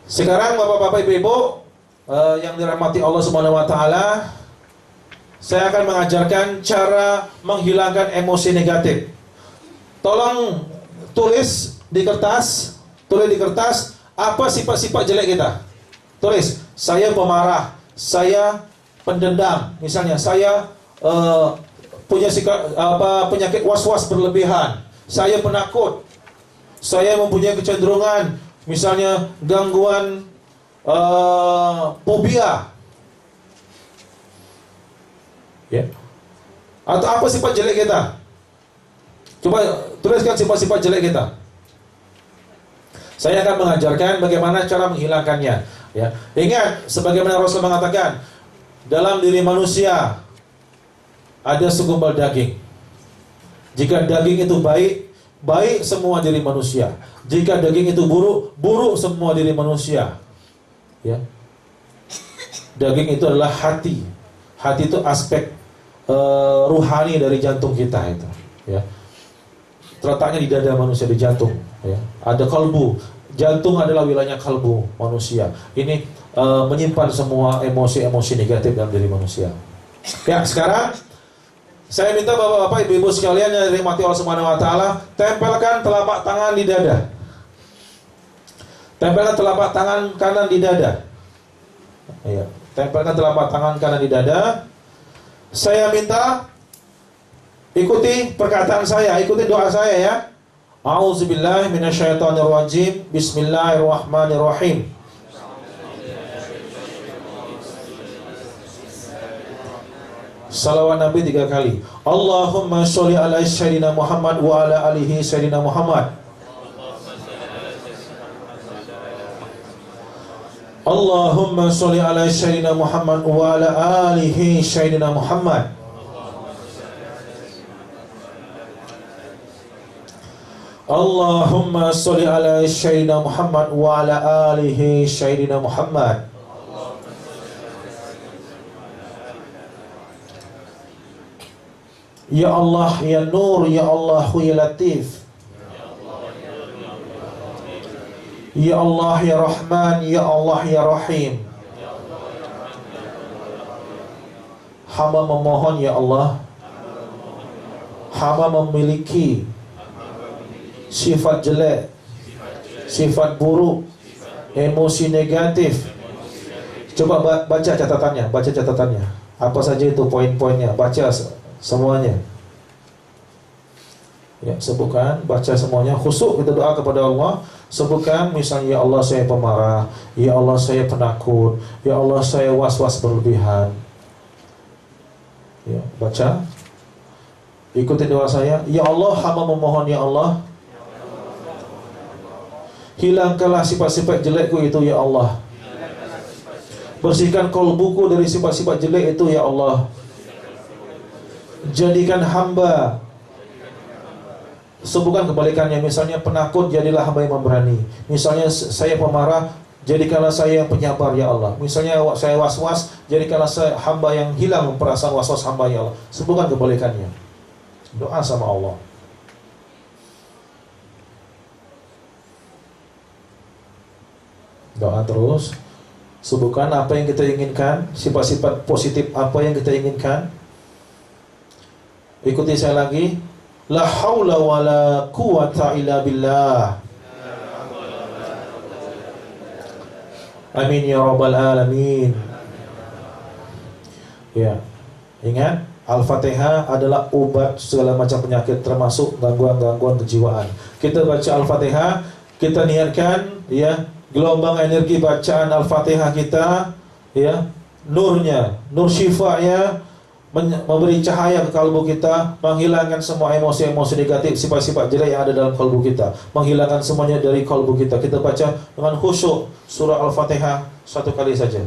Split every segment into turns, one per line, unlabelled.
Sekarang Bapak-bapak, Ibu-ibu yang dirahmati Allah Subhanahu wa taala, saya akan mengajarkan cara menghilangkan emosi negatif. Tolong tulis di kertas apa sifat-sifat jelek kita. Tulis, saya pemarah, saya pendendam, misalnya saya punya penyakit was-was berlebihan, saya penakut, saya mempunyai kecenderungan misalnya gangguan fobia, ya. Atau apa sifat jelek kita? Coba tuliskan sifat-sifat jelek kita. Saya akan mengajarkan bagaimana cara menghilangkannya, ya. Ingat, sebagaimana Rasul mengatakan, dalam diri manusia ada segumpal daging. Jika daging itu baik, baik semua diri manusia. Jika daging itu buruk, buruk semua diri manusia. Ya. Daging itu adalah hati. Hati itu aspek ruhani dari jantung kita itu. Ya. Terletaknya di dada manusia, di jantung. Ya. Ada kalbu. Jantung adalah wilayahnya kalbu manusia. Ini menyimpan semua emosi-emosi negatif dalam diri manusia. Ya, sekarang saya minta Bapak-bapak, Ibu-ibu sekalian yang dirahmati Allah Subhanahu wa taala, tempelkan telapak tangan di dada. Tempelkan telapak tangan kanan di dada. Ya, tempelkan telapak tangan kanan di dada. Saya minta ikuti perkataan saya, ikuti doa saya ya. A'udzubillahi minasyaitonirrajim. Bismillahirrahmanirrahim. Salawat Nabi 3 kali. Allahumma sholli ala sayyidina Muhammad wa ala alihi sayyidina Muhammad. Allahumma sholli ala sayyidina Muhammad wa ala alihi sayyidina Muhammad. Allahumma sholli ala sayyidina Muhammad wa ala alihi sayyidina Muhammad. Ya Allah, Ya Nur, Ya Allah, Ya Latif. Ya Allah, Ya Rahman, Ya Allah, Ya Rahim. Hamba memohon ya Allah, hamba memiliki sifat jelek, sifat buruk, emosi negatif. Coba baca catatannya, apa saja itu poin-poinnya, baca semuanya. Ya, sebutkan, baca semuanya, khusyuk kita doa kepada Allah. Sebutkan misalnya, ya Allah saya pemarah, ya Allah saya penakut, ya Allah saya was-was berlebihan. Ya, baca. Ikuti doa saya. Ya Allah, hamba memohon ya Allah, hilangkanlah sifat-sifat jelekku itu ya Allah. Bersihkan kalbuku dari sifat-sifat jelek itu ya Allah. Jadikan hamba, sebutkan kebalikannya, misalnya penakut jadilah hamba yang memberani. Misalnya saya pemarah, jadikanlah saya yang penyabar ya Allah. Misalnya saya was-was, jadikanlah saya hamba yang hilang perasaan was-was hamba ya Allah. Sebutkan kebalikannya. Doa sama Allah. Doa terus. Sebutkan apa yang kita inginkan, sifat-sifat positif apa yang kita inginkan. Ikuti saya lagi. La haula wala quwata illa billah. Amin ya rabbal alamin. Ya. Ingat, Al-Fatihah adalah obat segala macam penyakit, termasuk gangguan-gangguan kejiwaan. Kita baca Al-Fatihah, kita niatkan ya, gelombang energi bacaan Al-Fatihah kita ya, nurnya, nur syifanya, memberi cahaya ke kalbu kita, menghilangkan semua emosi-emosi negatif, sifat-sifat jelek yang ada dalam kalbu kita, menghilangkan semuanya dari kalbu kita. Kita baca dengan khusyuk surah Al-Fatihah 1 kali saja.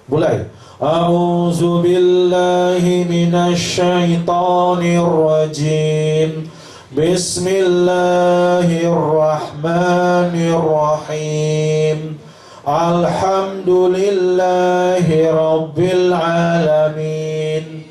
Mulai. A'udzu billahi minasy syaithanir rajim. Bismillahirrahmanirrahim. Alhamdulillahi rabbil alamin.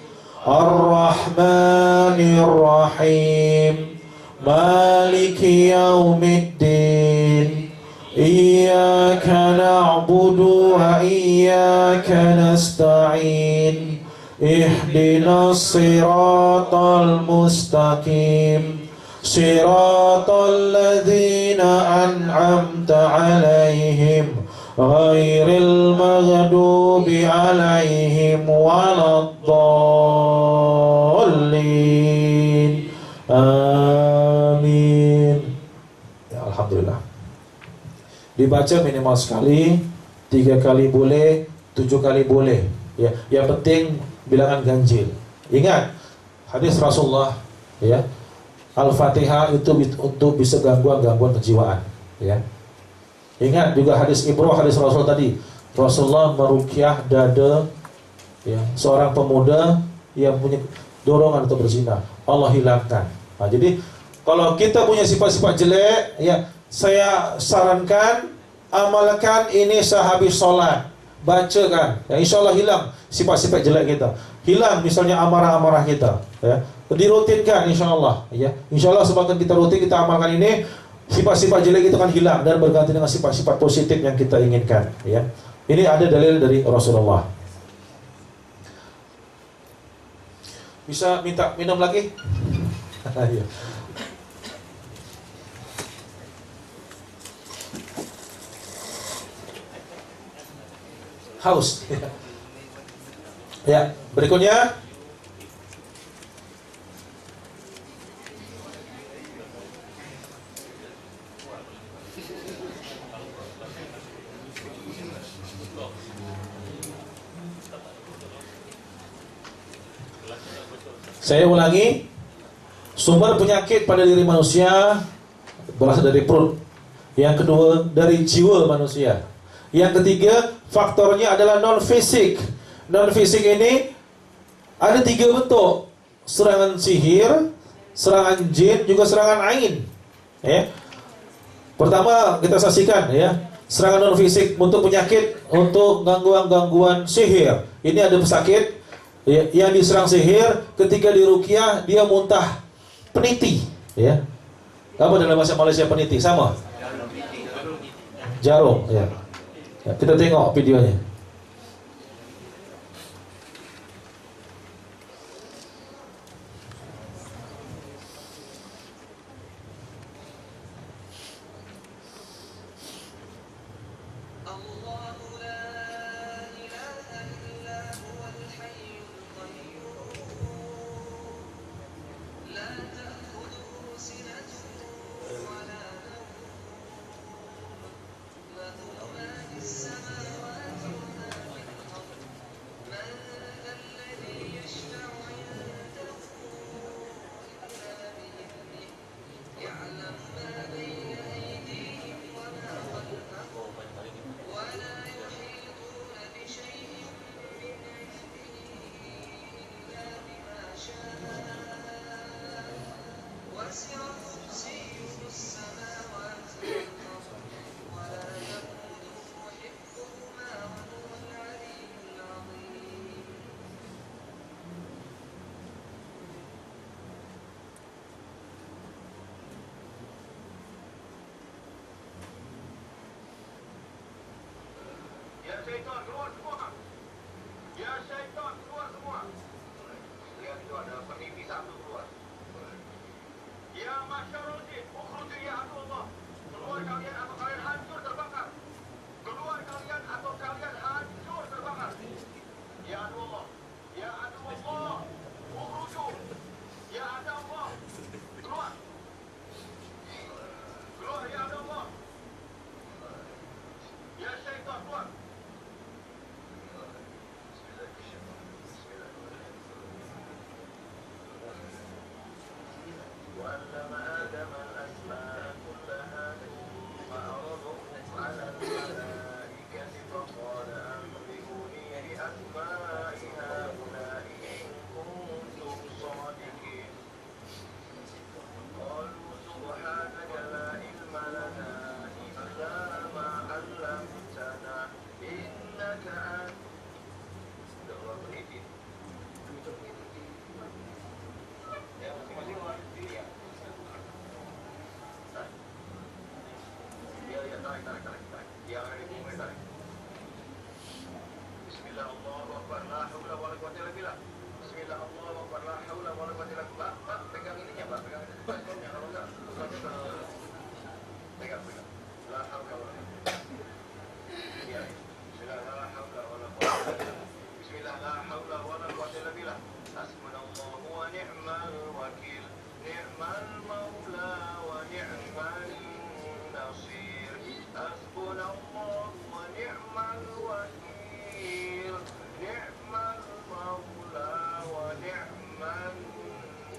Ar-Rahmanir-Rahim. Maliki yaumiddin. Iyyaka na'budu wa iyyaka nasta'in. Ihdinas siratal mustaqim. Siratal ladzina an'amta 'alaihim ghairil maghdubi 'alaihim waladdallin. Amin. Ya, alhamdulillah. Dibaca minimal sekali, 3 kali boleh, 7 kali boleh. Ya, yang penting bilangan ganjil. Ingat hadis Rasulullah, ya. Al-Fatihah itu untuk bisa gangguan kejiwaan, ya. Ingat juga hadis Ibrah, hadis Rasul tadi. Rasulullah meruqyah dada, ya, seorang pemuda yang punya dorongan untuk berzina. Allah hilangkan. Nah, jadi kalau kita punya sifat-sifat jelek, ya, saya sarankan amalkan ini sehabis sholat, bacakan, ya, insya Allah hilang sifat-sifat jelek kita, hilang misalnya amarah-amarah kita, ya, dirutinkan insya Allah, ya, insya Allah semakin kita rutin, kita amalkan ini, sifat-sifat jelek itu akan hilang dan berganti dengan sifat-sifat positif yang kita inginkan, ya. Ini ada dalil dari Rasulullah. Bisa minta minum lagi? Ya. Haus. Ya, berikutnya saya ulangi, sumber penyakit pada diri manusia berasal dari perut. Yang kedua dari jiwa manusia. Yang ketiga faktornya adalah non fisik. Non fisik ini ada 3 bentuk: serangan sihir, serangan jin, juga serangan ain. Ya. Pertama kita saksikan, ya, serangan non fisik untuk penyakit, untuk gangguan-gangguan sihir. Ini ada pesakit, ya, yang diserang sihir, ketika diruqyah dia muntah peniti, ya. Apa dalam bahasa Malaysia peniti? Sama? Jarum, ya. Ya, kita tengok videonya.
syaitan, keluar semua. Ya syaitan, keluar semua. Lihat itu ada penipi satu keluar. Ya masyarul jin, ukhruju ya Allah. Keluar kalian atau kalian hancur terbakar. Keluar kalian atau kalian hancur terbakar. Ya Allah, ya Allah. Ukhruju. Ya Allah. Keluar. Keluar ya Allah. Ya syaitan, keluar. وعلم آدم الأسماء كلها ثم Hasbunallah wa ni'mal wakil. Ni'mal maula wa ni'man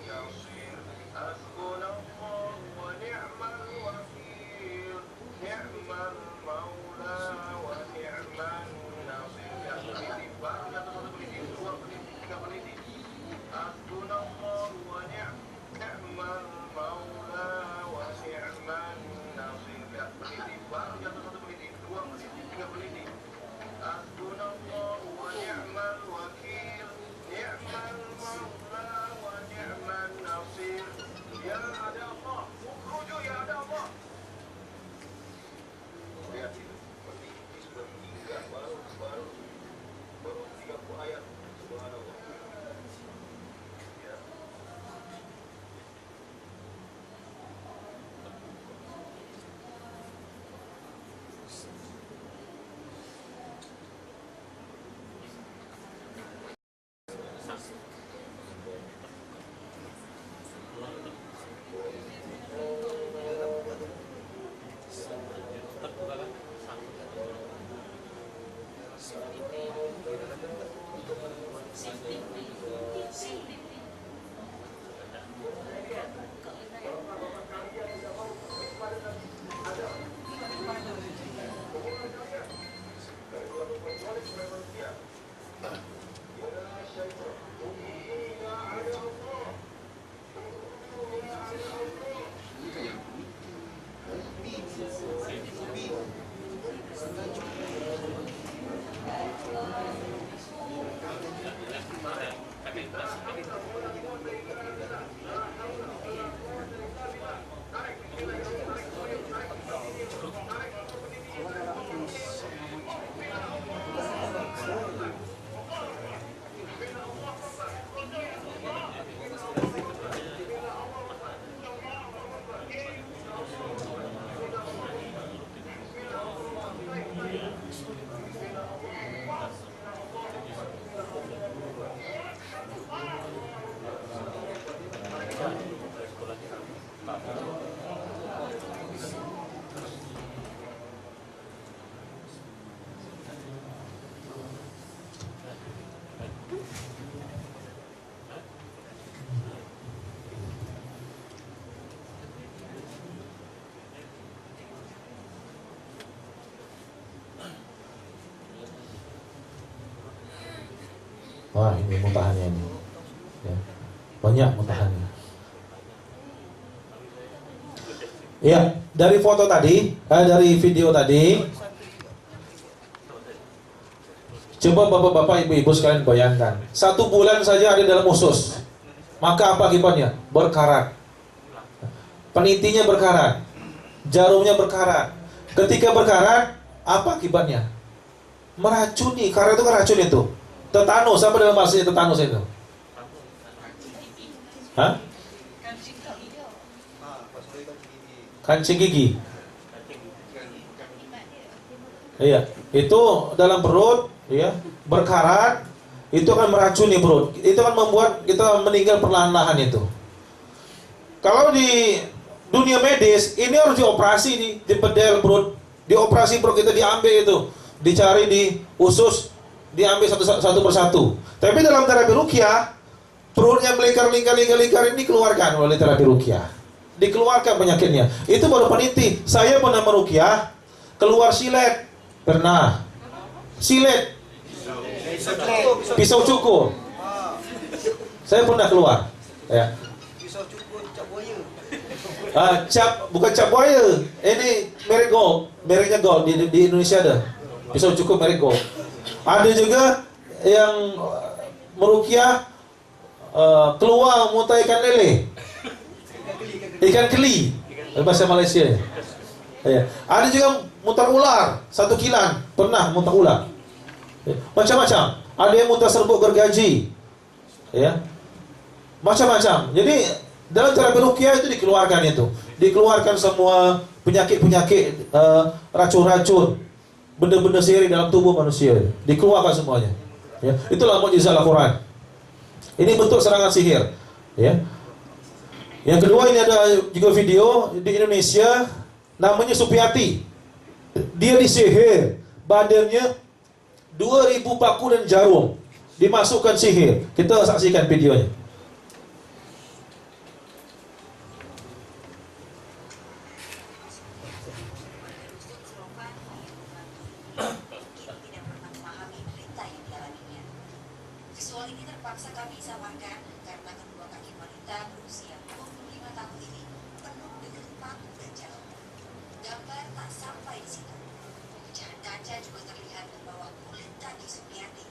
nasir. Hasbunallah wa ni'mal wakil. Ni'mal maula wa ni'man nasir. Ya, peniti baru jatuh satu peniti, dua peniti, tiga peniti. Hasbunallah wa ni'mal maula wa ni'man nasir. Ya, peniti baru jatuh satu peniti, dua peniti, tiga peniti. Hasbunallah wa ni'mal wakil. Ni'mal maula wa ni'man nasir. Ya ada Allah, ukhruju ya ada Allah. Lihat itu, peniti sudah tiga, baru 30 ayat. Subhanallah. Ya.
Wah, ini muntahannya ini. Ya. Banyak muntahannya. Ya, dari foto tadi, dari video tadi, coba bapak-bapak, ibu-ibu sekalian bayangkan, 1 bulan saja ada dalam usus, maka apa akibatnya? Berkarat. Penitinya berkarat, jarumnya berkarat. Ketika berkarat, apa akibatnya? Meracuni. Karat itu kan racun itu. Tetanus, apa dalam bahasanya tetanus itu? Hah? Kancing gigi. Iya, itu dalam perut, ya, berkarat, itu akan meracuni perut. Itu akan membuat kita meninggal perlahan-lahan itu. Kalau di dunia medis, ini harus dioperasi nih, dibedel perut, dioperasi perut kita, diambil itu, dicari di usus, diambil satu persatu. Tapi dalam terapi ruqyah, perut yang melingkar-lingkar ini dikeluarkan oleh terapi ruqyah. Dikeluarkan penyakitnya. Itu baru peniti. Saya pernah meruqyah, keluar silet. Pernah. Silet. Pisau cukur. Saya pernah keluar. Ya.
Pisau cukur cap buaya.
Bukan cap buaya. Ini merek gold. Mereknya gold di Indonesia ada. Pisau cukur merek gold. Ada juga yang meruqyah keluar muntah ikan lele. Ikan keli. Bahasa Malaysia. Ya. Ada juga muntah ular, 1 kilan. Pernah muntah ular. Ya. Macam-macam. Ada yang muntah serbuk gergaji. Ya. Macam-macam. Jadi dalam terapi ruqyah itu dikeluarkan itu. Dikeluarkan semua penyakit-penyakit, racun-racun, benda-benda sihir dalam tubuh manusia. Dikeluarkan semuanya. Ya. Itulah mukjizat Al-Quran. Ini bentuk serangan sihir. Ya. Yang kedua, ini ada juga video di Indonesia, namanya Supiati. dia disihir, badannya 2000 paku dan jarum, dimasukkan sihir. Kita saksikan videonya.
Visual ini terpaksa kami samarkan karena kedua kaki wanita berusia 25 tahun ini penuh dengan paku dan jarum. Gambar tak sampai di situ. Pecahan kaca juga terlihat di bawah kulit kaki Supiati.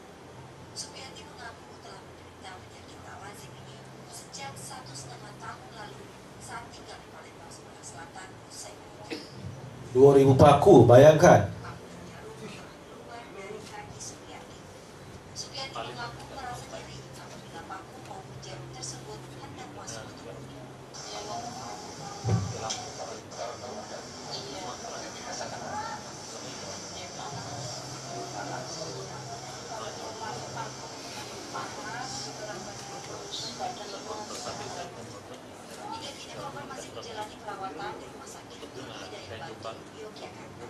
Supiati mengaku telah menderita penyakit lazim ini sejak 1,5 tahun lalu saat tinggal di Palembang, Sumatera Selatan usai menikah.
2000 paku, bayangkan.
Paku dan jarum keluar dari kaki Supiati. Supiati mengaku merasa nyeri apabila paku maupun jarum tersebut hendak masuk ke tubuhnya. Hingga kini korban masih menjalani perawatan di Rumah Sakit Hidayat Batu, Yogyakarta.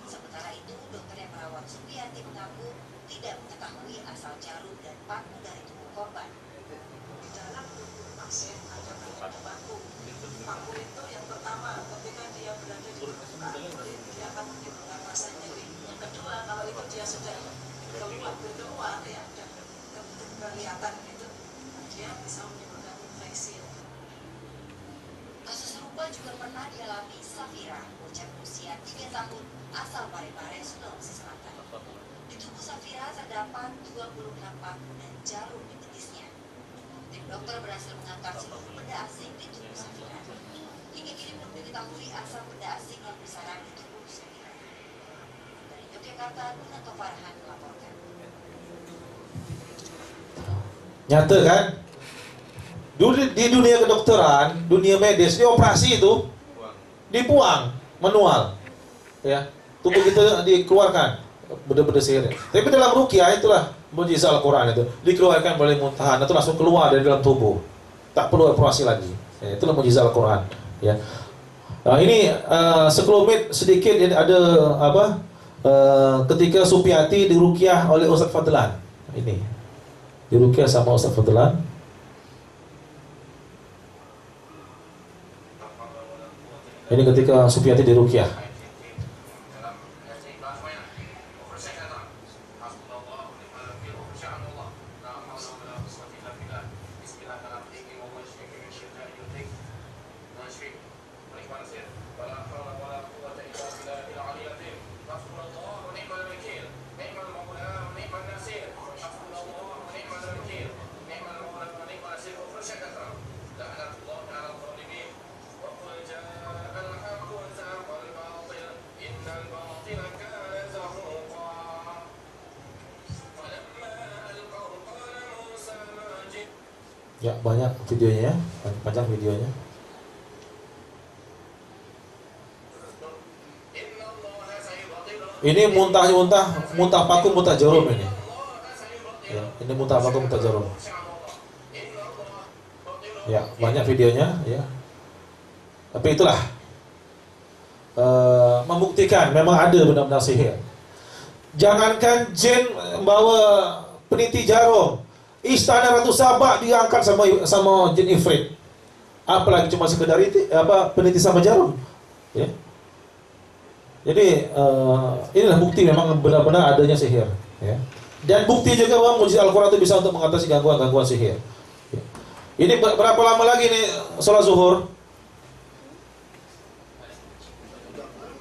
Sementara itu, dokter yang merawat Supiati mengaku tidak mengetahui asal jarum dan paku dari tubuh korban. Di dalam tubuh pasien ada beberapa paku. Paku itu yang pertama ketika dia berada di permukaan kulit, dia akan menimbulkan rasa nyeri. Yang kedua, kalau itu dia sudah keluar ya, dan kelihatan itu, dia bisa menimbulkan infeksi. Kasus serupa juga pernah dialami Safira, bocah berusia 3 tahun, asal Parepare, Sulawesi Selatan. Di tubuh Safira terdapat 26 paku dan jarum di betisnya. Tim dokter berhasil mengangkat seluruh benda asing di tubuh Safira. Hingga kini belum diketahui asal benda asing yang bersarang di tubuh Safira. Dari Yogyakarta, Gunanto Farhan melaporkan.
Nyata kan? Di dunia kedokteran, dunia medis, di operasi itu dibuang manual, ya, tubuh kita dikeluarkan benda-benda sihir. Tapi dalam ruqyah itulah mukjizat Al-Quran itu, dikeluarkan oleh muntahan, itu langsung keluar dari dalam tubuh, tak perlu operasi lagi. Ya, itulah mukjizat Al-Quran. Ya. Nah, ini sekelumit sedikit ada apa? Ketika Supiati diruqyah oleh Ustaz Fadlan, ini diruqyah sama Ustaz Fadlan. Ini ketika Supiati diruqyah. Ya, banyak videonya ya, panjang videonya. Ini muntah paku, muntah jarum ini. Ya, ini muntah paku, muntah jarum. Ya, banyak videonya ya. Tapi itulah membuktikan memang ada benar-benar sihir. Jangankan jin bawa peniti jarum, istana Ratu Sabah diangkat sama jin ifrit. Apalagi cuma sekedar itu peniti sama jarum. Ya. Jadi inilah bukti memang benar-benar adanya sihir. Ya. Dan bukti juga bahwa mukjizat Al-Quran itu bisa untuk mengatasi gangguan-gangguan sihir. Ya. Ini berapa lama lagi nih sholat zuhur?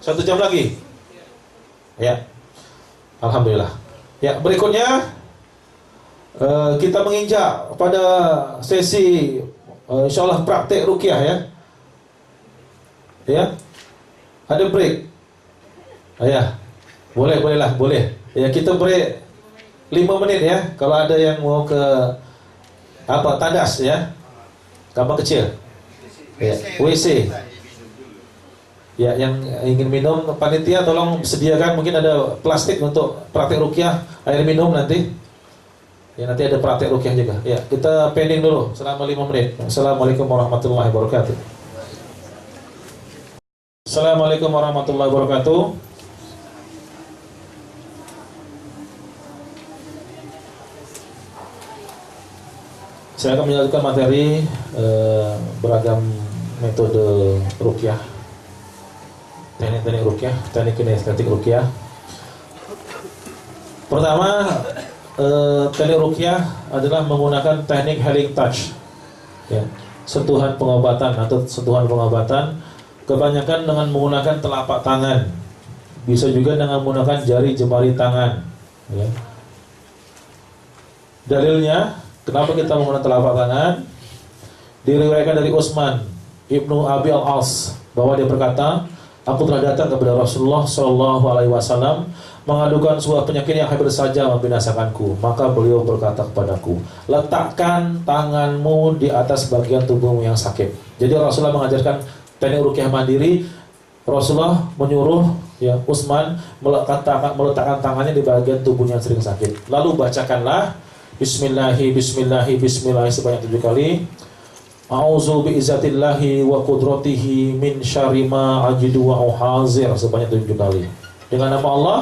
1 jam lagi. Ya. Alhamdulillah. Ya, berikutnya kita menginjak pada sesi insyaallah praktek ruqyah ya. Ya. Ada break. Ya. Boleh. Ya, kita break 5 menit ya. Kalau ada yang mau ke tadas ya. Kamar kecil. Ya, WC. Ya, yang ingin minum panitia tolong sediakan, mungkin ada plastik untuk praktek ruqyah, air minum nanti. Ya, nanti ada praktek ruqyah juga. Ya, kita pending dulu selama 5 menit. Assalamualaikum warahmatullahi wabarakatuh. Assalamualaikum warahmatullahi wabarakatuh. Saya akan menjelaskan materi beragam metode ruqyah, teknik-teknik ruqyah, teknik kinestetik ruqyah. Pertama, teknik ruqyah adalah menggunakan teknik healing touch, ya, sentuhan pengobatan atau sentuhan pengobatan. Kebanyakan dengan menggunakan telapak tangan, bisa juga dengan menggunakan jari jemari tangan, ya. Dalilnya, kenapa kita menggunakan telapak tangan? Diriwayatkan dari Utsman Ibnu Abi Al-As bahwa dia berkata, aku telah datang kepada Rasulullah SAW mengadukan sebuah penyakit yang hampir saja membinasakanku. Maka beliau berkata kepadaku, letakkan tanganmu di atas bagian tubuhmu yang sakit. Jadi Rasulullah mengajarkan teknik ruqyah mandiri. Rasulullah menyuruh, ya, Utsman meletakkan tangannya di bagian tubuhnya yang sering sakit. Lalu bacakanlah Bismillahi Bismillahi Bismillahi sebanyak 7 kali. A'udzu bi'izzatillahi wa qudratihi min syarri ma ajidu wa uhazir sebanyak 7 kali. Dengan nama Allah,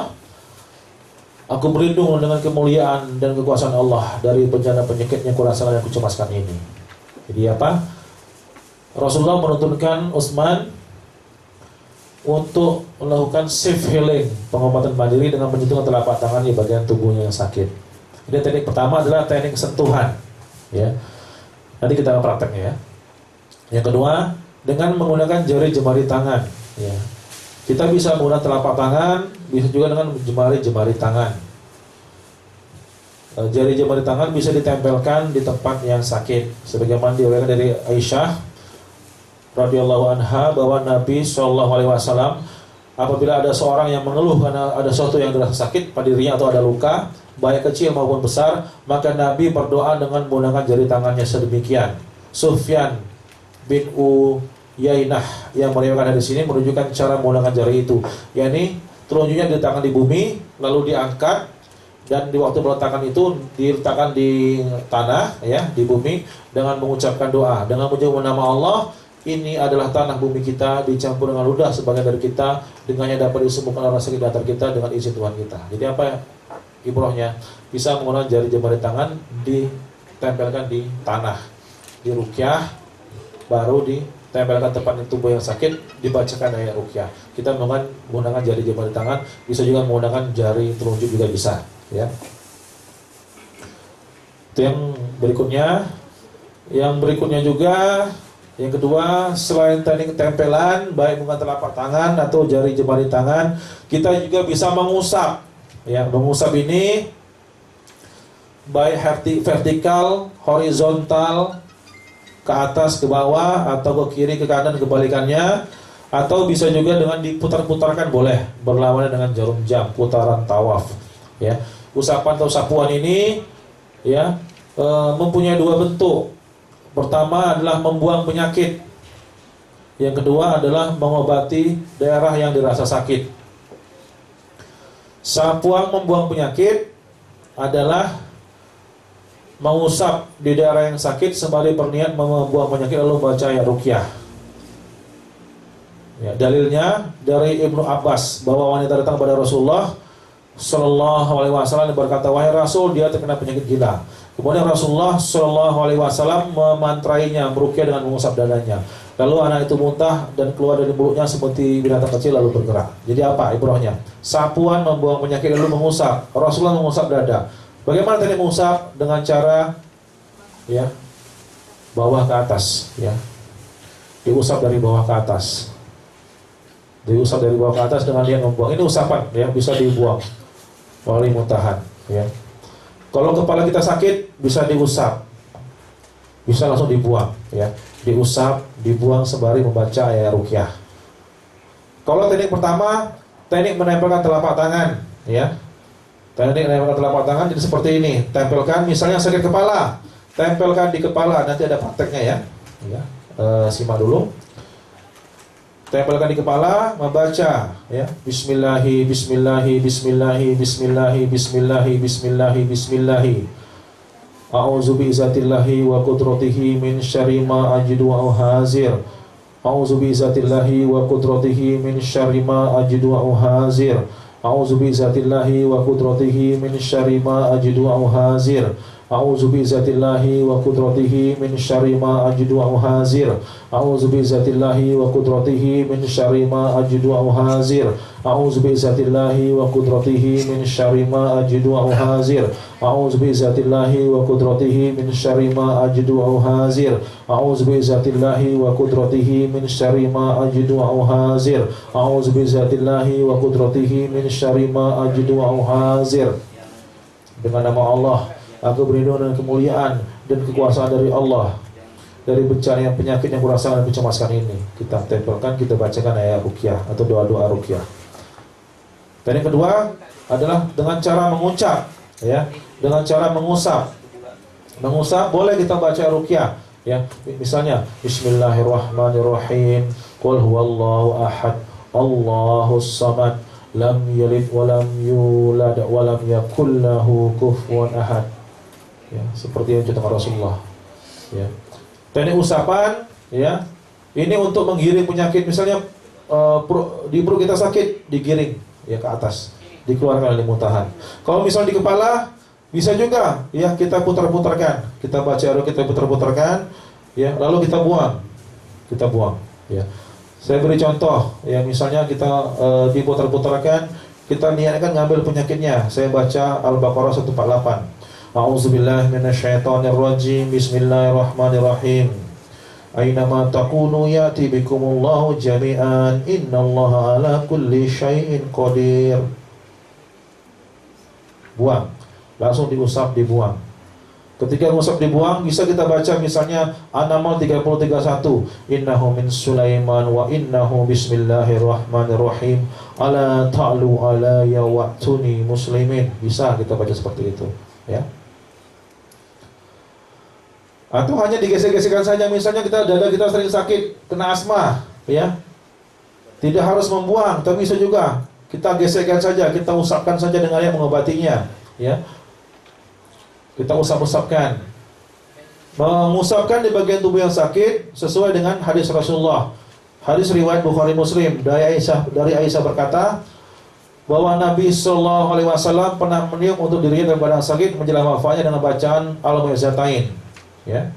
aku berlindung dengan kemuliaan dan kekuasaan Allah dari bencana penyakit yang kurasakan dan kucemaskan ini. Jadi apa? Rasulullah menuntunkan Utsman untuk melakukan self healing, pengobatan mandiri dengan menyentuh telapak tangan di bagian tubuhnya yang sakit. Ini teknik pertama adalah teknik sentuhan, ya. Nanti kita akan prakteknya, ya. Yang kedua, dengan menggunakan jari jemari tangan, ya. Kita bisa menggunakan telapak tangan, bisa juga dengan jemari tangan. Jari jemari tangan bisa ditempelkan di tempat yang sakit, sebagaimana diriwayatkan dari Aisyah radhiyallahu anha bahwa Nabi SAW apabila ada seorang yang mengeluh karena ada sesuatu yang dirasa sakit pada dirinya atau ada luka, baik kecil maupun besar, maka Nabi berdoa dengan menggunakan jari tangannya sedemikian. Sufyan bin Uyainah yang meriwayatkan dari sini menunjukkan cara menggunakan jari itu, yakni telunjuknya diletakkan di bumi, lalu diangkat, dan di waktu meletakkan itu diletakkan di tanah, ya, di bumi, dengan mengucapkan doa, dengan menyebut nama Allah. Ini adalah tanah bumi kita dicampur dengan ludah sebagian dari kita, dengannya dapat disembuhkan orang sakit di antara kita dengan izin Tuhan kita. Jadi apa ya ibrohnya? Bisa menggunakan jari jemari tangan ditempelkan di tanah, di ruqyah, baru ditempelkan tempat tubuh yang sakit, dibacakan ayat ruqyah. Kita menggunakan jari jemari tangan, bisa juga menggunakan jari telunjuk juga bisa, ya. Itu yang berikutnya. Yang berikutnya juga, yang kedua, selain teknik tempelan, baik menggunakan telapak tangan atau jari jemari tangan, kita juga bisa mengusap. Ya, mengusap ini baik vertikal, horizontal, ke atas, ke bawah, atau ke kiri, ke kanan, kebalikannya, atau bisa juga dengan diputar-putarkan boleh, berlawanan dengan jarum jam, putaran tawaf. Ya, usapan atau sapuan ini, ya, mempunyai dua bentuk. Pertama adalah membuang penyakit. Yang kedua adalah mengobati daerah yang dirasa sakit. Sapuan membuang penyakit adalah mengusap di daerah yang sakit sembari berniat membuang penyakit lalu baca ayat ruqyah. Ya, dalilnya dari Ibnu Abbas bahwa wanita datang kepada Rasulullah Sallallahu Alaihi Wasallam berkata, wahai Rasul, dia terkena penyakit gila. Kemudian Rasulullah Sallallahu Alaihi Wasallam memantrainya, meruqyah dengan mengusap dadanya. Lalu anak itu muntah dan keluar dari mulutnya seperti binatang kecil lalu bergerak. Jadi apa ibrohnya? Sapuan membuang penyakit lalu mengusap. Rasulullah mengusap dada. Bagaimana teknik mengusap? Dengan cara, ya, bawah ke atas, ya. Diusap dari bawah ke atas. Diusap dari bawah ke atas dengan dia membuang. Ini usapan, ya, bisa dibuang melalui muntahan, ya. Kalau kepala kita sakit, bisa diusap, bisa langsung dibuang, ya. Diusap, dibuang sembari membaca ayat ruqyah. Kalau teknik pertama, teknik menempelkan telapak tangan, ya. Teknik menempelkan telapak tangan jadi seperti ini. Tempelkan, misalnya sakit kepala, tempelkan di kepala. Nanti ada prakteknya, ya. Simak dulu. Tempelkan di kepala, membaca, ya. Bismillahi, Bismillahi, Bismillahi, Bismillahi, Bismillahi, Bismillahi, Bismillahi. A'udzu bi'izzatillahi wa qudratihi min syarri ma ajidu wa uhazir. A'udzu bi'izzatillahi wa qudratihi min syarri ma ajidu wa uhazir. A'udzu bi'izzatillahi wa qudratihi min syarri ma ajidu aw hazir. A'udzu bi'izzatillahi wa qudratihi min syarri ma ajidu aw hazir. A'udzu bi'izzatillahi wa qudratihi min syarri ma ajidu aw hazir. A'udzu bi'izzatillahi wa qudratihi min syarri ma ajidu aw hazir. A'udzu bi'izzatillahi wa qudratihi min syarri ma ajidu aw hazir. A'udzu bi'izzatillahi wa qudratihi min syarri ma ajidu aw hazir. A'udzu bi'izzatillahi wa qudratihi min syarri ma ajidu aw hazir. Dengan nama Allah, aku berlindung dengan kemuliaan dan kekuasaan dari Allah dari bencana yang penyakit yang kurasakan dan mencemaskan ini. Kita tempelkan, kita bacakan ayat ruqyah atau doa-doa ruqyah. Dan yang kedua adalah dengan cara mengucap, ya, dengan cara mengusap. Mengusap boleh kita baca ruqyah, ya. Misalnya Bismillahirrahmanirrahim. Qul huwallahu ahad, Allahus samad, lam yalid wa lam yulad wa lam yakul lahu kufuwan ahad. Ya, seperti yang dicontohkan Rasulullah. Ya. Teknik usapan, ya, ini untuk menggiring penyakit. Misalnya di perut kita sakit, digiring, ya, ke atas, dikeluarkan oleh muntahan. Kalau misalnya di kepala, bisa juga, ya, kita putar-putarkan. Kita baca kita putar-putarkan, ya, lalu kita buang, ya. Saya beri contoh, ya, misalnya kita diputar-putarkan, kita niatkan ngambil penyakitnya. Saya baca Al-Baqarah 148. A'udzubillahi minasyaitonirrajim. Bismillahirrahmanirrahim. Aynama takunu ya'ti bikumullahu jami'an. Innallaha ala kulli syai'in qadir. Buang. Langsung diusap, dibuang. Ketika mengusap dibuang, bisa kita baca misalnya An-Naml 30:31. Innahu min Sulaiman wa innahu bismillahirrahmanirrahim. Ala ta'lu alayya wa'tuni muslimin. Bisa kita baca seperti itu, ya. Atau hanya digesek-gesekkan saja. Misalnya dada kita sering sakit, kena asma, ya. Tidak harus membuang, tapi bisa juga kita gesekkan saja, kita usapkan saja dengan yang mengobatinya, ya. Kita usap-usapkan. Mengusapkan di bagian tubuh yang sakit sesuai dengan hadis Rasulullah. Hadis riwayat Bukhari Muslim dari Aisyah berkata bahwa Nabi Sallallahu Alaihi Wasallam pernah meniup untuk dirinya dan badan sakit menjelang wafatnya dengan bacaan Al-Mu'izzatain, ya,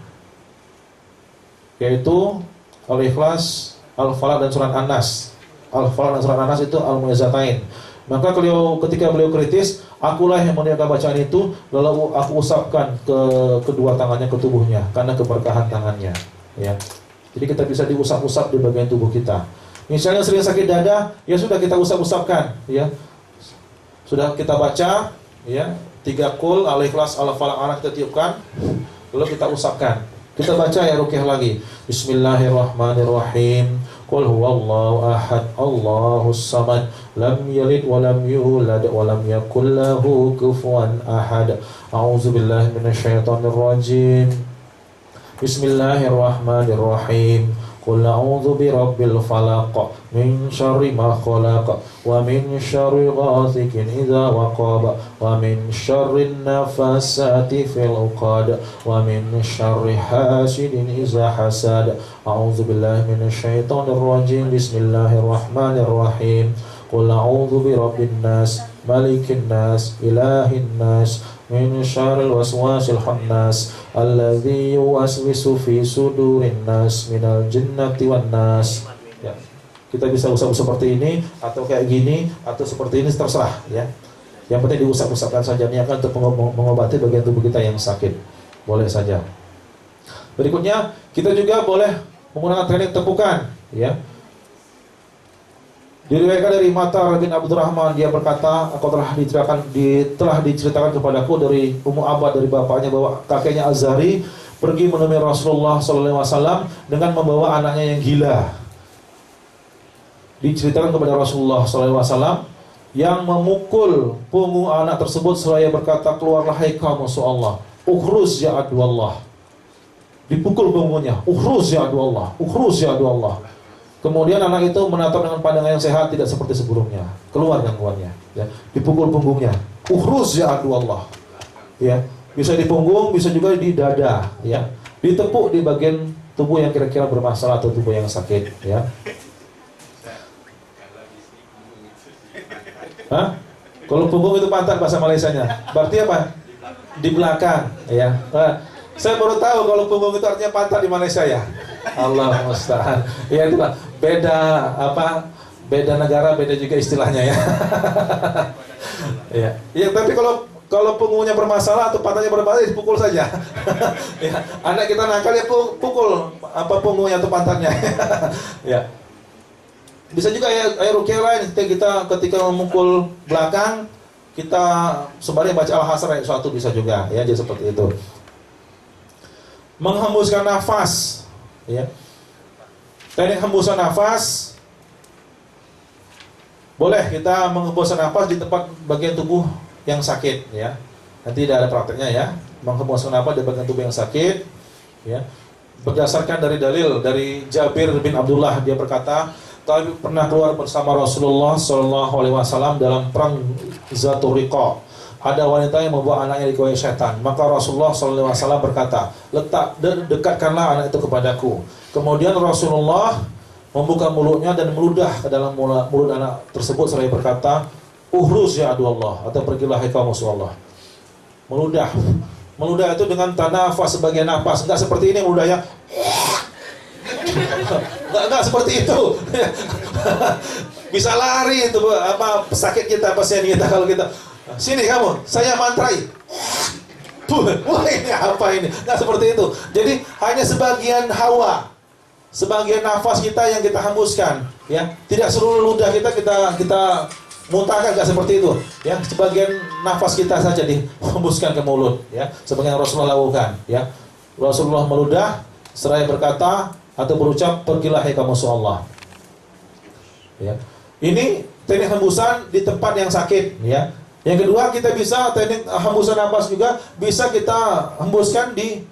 yaitu Al-Ikhlas, Al-Falaq dan Surat An-Nas. Al-Falaq dan Surat An-Nas itu Al-Mu'izzatain. Maka ketika beliau kritis, akulah yang meniupkan bacaan itu, lalu aku usapkan ke kedua tangannya ke tubuhnya karena keberkahan tangannya, ya. Jadi kita bisa diusap-usap di bagian tubuh kita. Misalnya sering sakit dada, ya sudah kita usap-usapkan, ya. Sudah kita baca, ya, 3 qul, Al-Ikhlas, Al-Falaq, An-Nas kita tiupkan, lalu kita usapkan. Kita baca ya ruqyah lagi. Bismillahirrahmanirrahim. Qul huwallahu ahad, Allahus samad, lam yalid wa lam yulad wa lam yakul lahu kufuwan ahad. A'udzubillahi minasyaitonirrajim. Bismillahirrahmanirrahim. Qul a'udzu birabbil falaq min syarri ma khalaq wa min syarri ghasikin idza waqab wa min syarri nafasati fil 'uqad wa min syarri hasidin idza hasad. A'udzu billahi minasyaitonir rajim. Bismillahirrahmanirrahim. Qul a'udzu birabbin nas, malikin nas, ilahin nas, min syarril waswasil khannas alladzi yuwaswisu fi sudurin nas minal jinnati wan nas. Ya. Kita bisa usap seperti ini atau kayak gini atau seperti ini, terserah, ya. Yang penting diusap-usapkan saja, niatkan untuk mengobati bagian tubuh kita yang sakit. Boleh saja. Berikutnya, kita juga boleh menggunakan teknik tepukan, ya. Diriwayatkan dari Matar bin Abdurrahman, dia berkata, aku telah diceritakan kepadaku dari Ummu Abad, dari bapaknya, bahwa kakeknya Az-Zahri pergi menemui Rasulullah SAW dengan membawa anaknya yang gila. Diceritakan kepada Rasulullah SAW yang memukul punggung anak tersebut seraya berkata, keluarlah hai kaum musuh Allah, ukhruz ya aduallah. Dipukul punggungnya, ukhruz ya aduallah, ukhruz ya aduallah. Kemudian anak itu menatap dengan pandangan yang sehat, tidak seperti sebelumnya. Keluar gangguannya, ya. Dipukul punggungnya, ukhruz ya aduallah, ya. Bisa di punggung, bisa juga di dada, ya. Ditepuk di bagian tubuh yang kira-kira bermasalah atau tubuh yang sakit, ya. Hah? Kalau punggung itu pantat bahasa Malaysianya. Berarti apa? Di belakang, ya. Saya baru tahu kalau punggung itu artinya pantat di Malaysia ya. Allah musta'an. Ya itulah beda apa? Beda negara, beda juga istilahnya ya. Ya. Ya, tapi kalau punggungnya bermasalah atau pantatnya bermasalah dipukul saja. Ya. Anak kita nakal ya pukul apa punggungnya atau pantatnya. Ya. Bisa juga air ruqyah lain ketika memukul belakang kita sembari baca Al-Hasr ayat 1 bisa juga ya, jadi seperti itu. Menghembuskan nafas ya. Teknik hembusan nafas boleh kita menghembuskan nafas di tempat bagian tubuh yang sakit ya. Nanti tidak ada prakteknya ya. Menghembuskan nafas di bagian tubuh yang sakit ya. Berdasarkan dari dalil dari Jabir bin Abdullah, dia berkata, kami pernah keluar bersama Rasulullah SAW dalam perang Zatul Riqa. Ada wanita yang membawa anaknya dikuasai setan. Maka Rasulullah SAW berkata, dekatkanlah anak itu kepadaku. Kemudian Rasulullah membuka mulutnya dan meludah ke dalam mulut anak tersebut seraya berkata, uhruz ya adu Allah, atau pergilah hai kaum musuh Allah. Meludah itu dengan tanafas sebagai nafas, enggak seperti ini meludahnya. Enggak seperti itu. Bisa lari itu apa sakit kita, pasien kita kalau kita sini kamu, saya mantrai. Wah ini apa ini? Enggak seperti itu. Jadi hanya sebagian hawa, sebagian nafas kita yang kita hembuskan, ya. Tidak seluruh ludah kita muntahkan, enggak seperti itu, ya. Sebagian nafas kita saja dihembuskan ke mulut, ya. Sebagian Rasulullah lakukan, ya. Rasulullah meludah seraya berkata atau berucap, pergilah hai kaum musuh Allah. Ya. Ini teknik hembusan di tempat yang sakit, ya. Yang kedua, kita bisa teknik hembusan napas juga bisa kita hembuskan di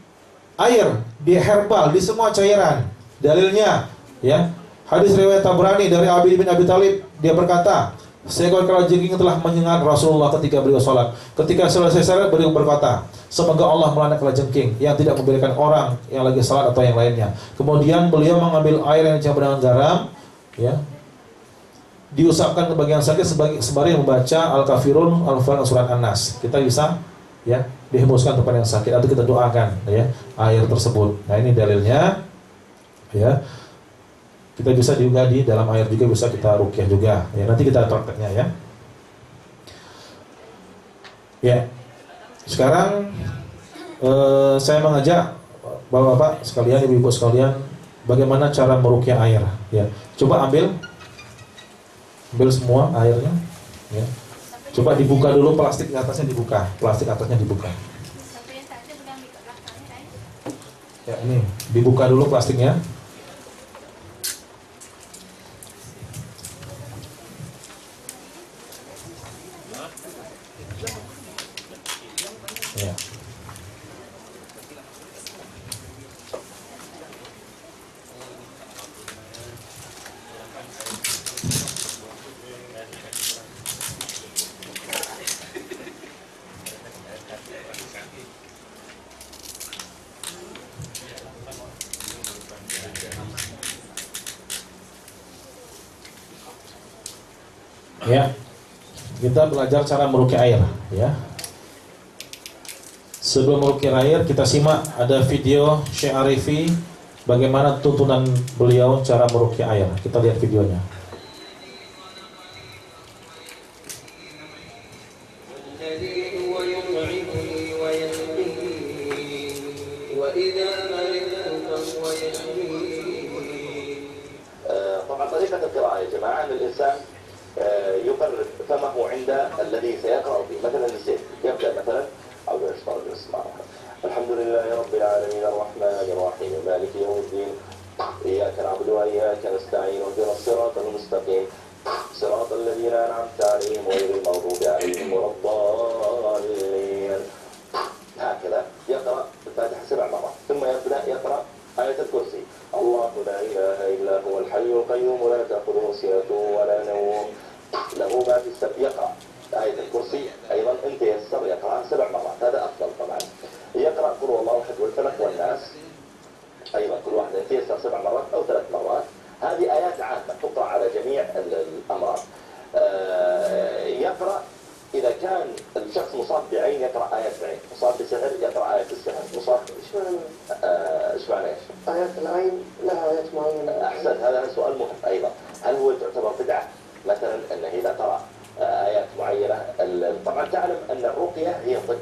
air, di herbal, di semua cairan. Dalilnya, ya. Hadis riwayat Tabrani dari Ali bin Abi Thalib, dia berkata, seekor kalajengking telah menyengat Rasulullah ketika beliau sholat. Ketika selesai sholat, beliau berkata, semoga Allah melaknat kalajengking yang tidak membiarkan orang yang lagi sholat atau yang lainnya. Kemudian beliau mengambil air yang dicampur dengan garam, ya, diusapkan ke bagian sakit sembari membaca Al-Kafirun, Al-Falaq, surat An-Nas. Kita bisa, ya, dihembuskan tempat yang sakit atau kita doakan, ya, air tersebut. Nah ini dalilnya, ya. Kita bisa juga di dalam air juga bisa kita ruqyah juga. Ya, nanti kita prakteknya ya. Ya. Sekarang saya mengajak Bapak-bapak sekalian, Ibu-ibu sekalian, bagaimana cara meruqyah air, ya. Coba ambil semua airnya, ya. Coba dibuka dulu, plastik atasnya dibuka. Plastik atasnya dibuka. Ya, ini dibuka dulu plastiknya. Ya. Ya, kita belajar cara meruqyah air, ya. Sebelum meruqyah air, kita simak ada video Syekh Arifi bagaimana tuntunan beliau cara meruqyah air. Kita lihat videonya.
طبعا طريقة القراءة يا جماعة أن الإنسان يقرب فمه عند الذي سيقرأ فيه. مثلا الزيت يبدأ مثلا الحمد لله رب العالمين الرحمن الرحيم مالك يوم الدين إياك نعبد وإياك نستعين اهدنا الصراط المستقيم صراط الذين أنعمت عليهم غير المغضوب عليهم ولا الضالين. هكذا يقرأ الفاتحة 7 مرات ثم يبدأ يقرأ آية الكرسي الله لا إله إلا هو الحي القيوم لا تأخذه سنة ولا نوم له ما في السبع. يقرأ آية الكرسي أيضا إن تيسر يقرأ 7 مرات، هذا أفضل طبعا. يقرأ قل هو الله أحد والفلق والناس أيضا كل واحد إن تيسر 7 مرات أو 3 مرات. هذه آيات عامة تقرأ على جميع الأمراض. كان الشخص مصاب بعين يقرأ آيات بعين، مصاب بسحر يقرأ آيات السحر، مصاب ايش معنى ايش؟
آيات العين لها آيات معينة.
أحسن، هذا سؤال مهم أيضا. هل هو تعتبر بدعة مثلا أنه إذا قرأ آيات معينة؟ طبعا تعلم أن الرقية هي الطب،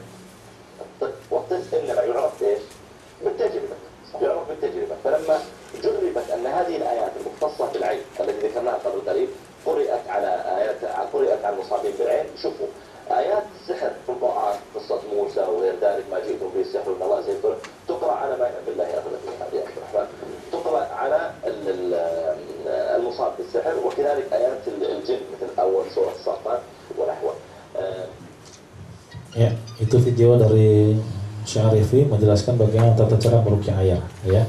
والطب إنما يعرف إيش؟ بالتجربة، يعرف بالتجربة. فلما جربت أن هذه الآيات المختصة بالعين التي ذكرناها قبل قليل قرأت على المصابين بالعين، شوفوا آيات السحر في القرآن، قصة موسى وغير ذلك، ما جئتم به السحر إن الله سيطر، تقرأ على ما بالله أغلب هذه الرحمن، تقرأ على المصاب بالسحر، وكذلك آيات الجن مثل أول سورة الصافات ونحوه.
Ya, itu video dari Syarifi menjelaskan bagaimana tata cara meruqyah air, ya.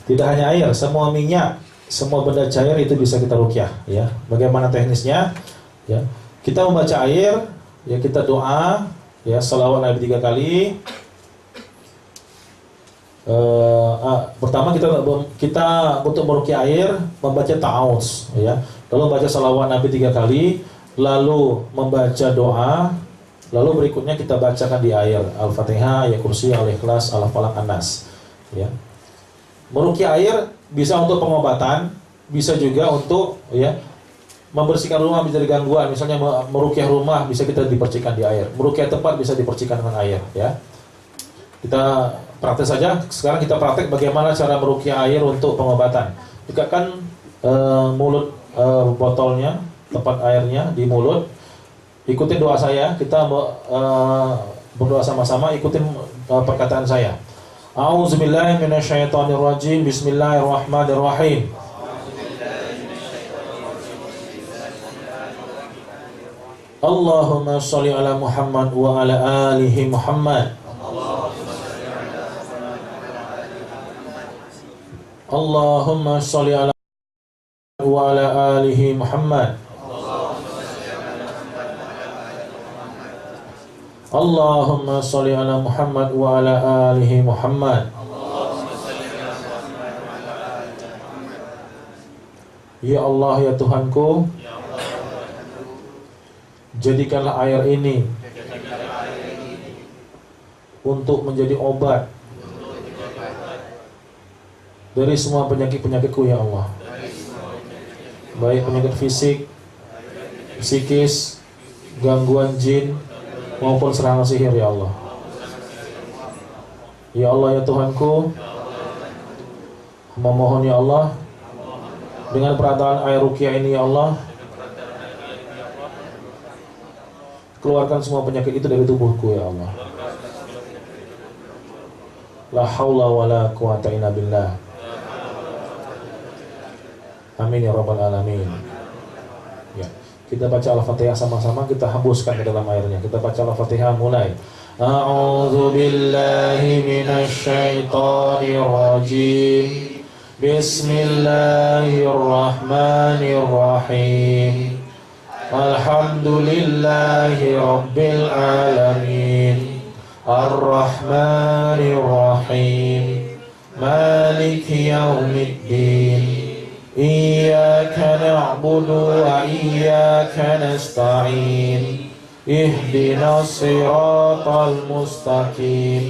Tidak hanya air, semua minyak, semua benda cair itu bisa kita ruqyah, ya. Bagaimana teknisnya? Ya. Kita membaca air, ya kita doa, ya salawat Nabi 3 kali. Pertama kita untuk meruqyah air membaca ta'awudz, ya. Lalu baca salawat Nabi 3 kali, lalu membaca doa. Lalu berikutnya kita bacakan di air Al-Fatihah, Ayatul Kursi, Al-Ikhlas, Al-Falaq, An-Nas. Ya. Meruqyah air bisa untuk pengobatan, bisa juga untuk ya membersihkan rumah bisa dari gangguan. Misalnya meruqyah rumah bisa kita dipercikan di air. Meruqyah tempat bisa dipercikan dengan air. Ya. Kita praktek saja. Sekarang kita praktek bagaimana cara meruqyah air untuk pengobatan. Dekatkan mulut botolnya, tempat airnya di mulut. Ikutin doa saya, kita berdoa sama-sama, ikutin perkataan saya. A'udzubillahi minasyaitonirrajim. Bismillahirrahmanirrahim. Allahumma sholli ala Muhammad wa ala alihi Muhammad. Allahumma sholli ala wa ala alihi Muhammad. Allahumma sholli ala Muhammad wa ala alihi Muhammad. Ya Allah, ya Tuhanku, jadikanlah air ini untuk menjadi obat dari semua penyakit-penyakitku, ya Allah. Baik penyakit fisik, psikis, gangguan jin maupun serangan sihir, ya Allah. Ya Allah, ya Tuhanku, memohon ya Allah, dengan perataan air ruqyah ini ya Allah, keluarkan semua penyakit itu dari tubuhku ya Allah. La haula wala quwata illa billah. Amin ya rabbal alamin. Ya. Kita baca Al-Fatihah sama-sama, kita hembuskan ke dalam airnya. Kita baca Al-Fatihah mulai. A'udzu billahi minasy syaithanir rajim. Bismillahirrahmanirrahim. Alhamdulillahi rabbil alamin. Ar-Rahmanir Rahim. Maliki yaumiddin. Iyyaka na'budu wa iyyaka nasta'in. Ihdinas siratal mustaqim.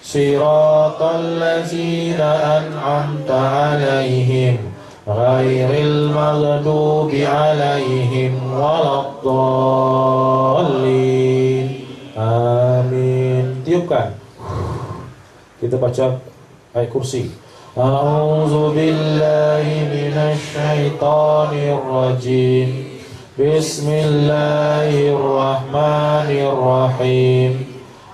Siratal ladzina an'amta 'alaihim ghairil maghdubi 'alaihim waladdallin. Amin. Tiupkan. Kita baca ayat kursi. A'udzu billahi minasy syaithanir rajim. Bismillahirrahmanirrahim.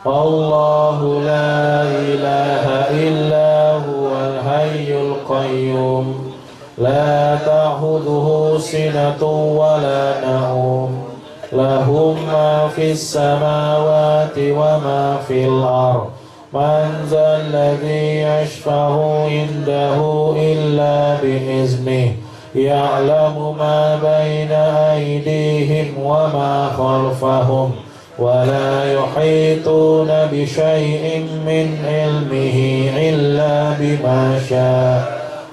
Allahu la ilaha illa huwal hayyul qayyum. La ta'khudhuhu sinatun wa la nawm. Lahu ma fis samawati wa ma fil ardh. Man zal ladzi yashfa'u indahu illa bi'iznihi. Ya'lamu ma baina aydihim wa ma khalfahum. Wa la yuhituna bi syai'in min ilmihi illa bima syaa'.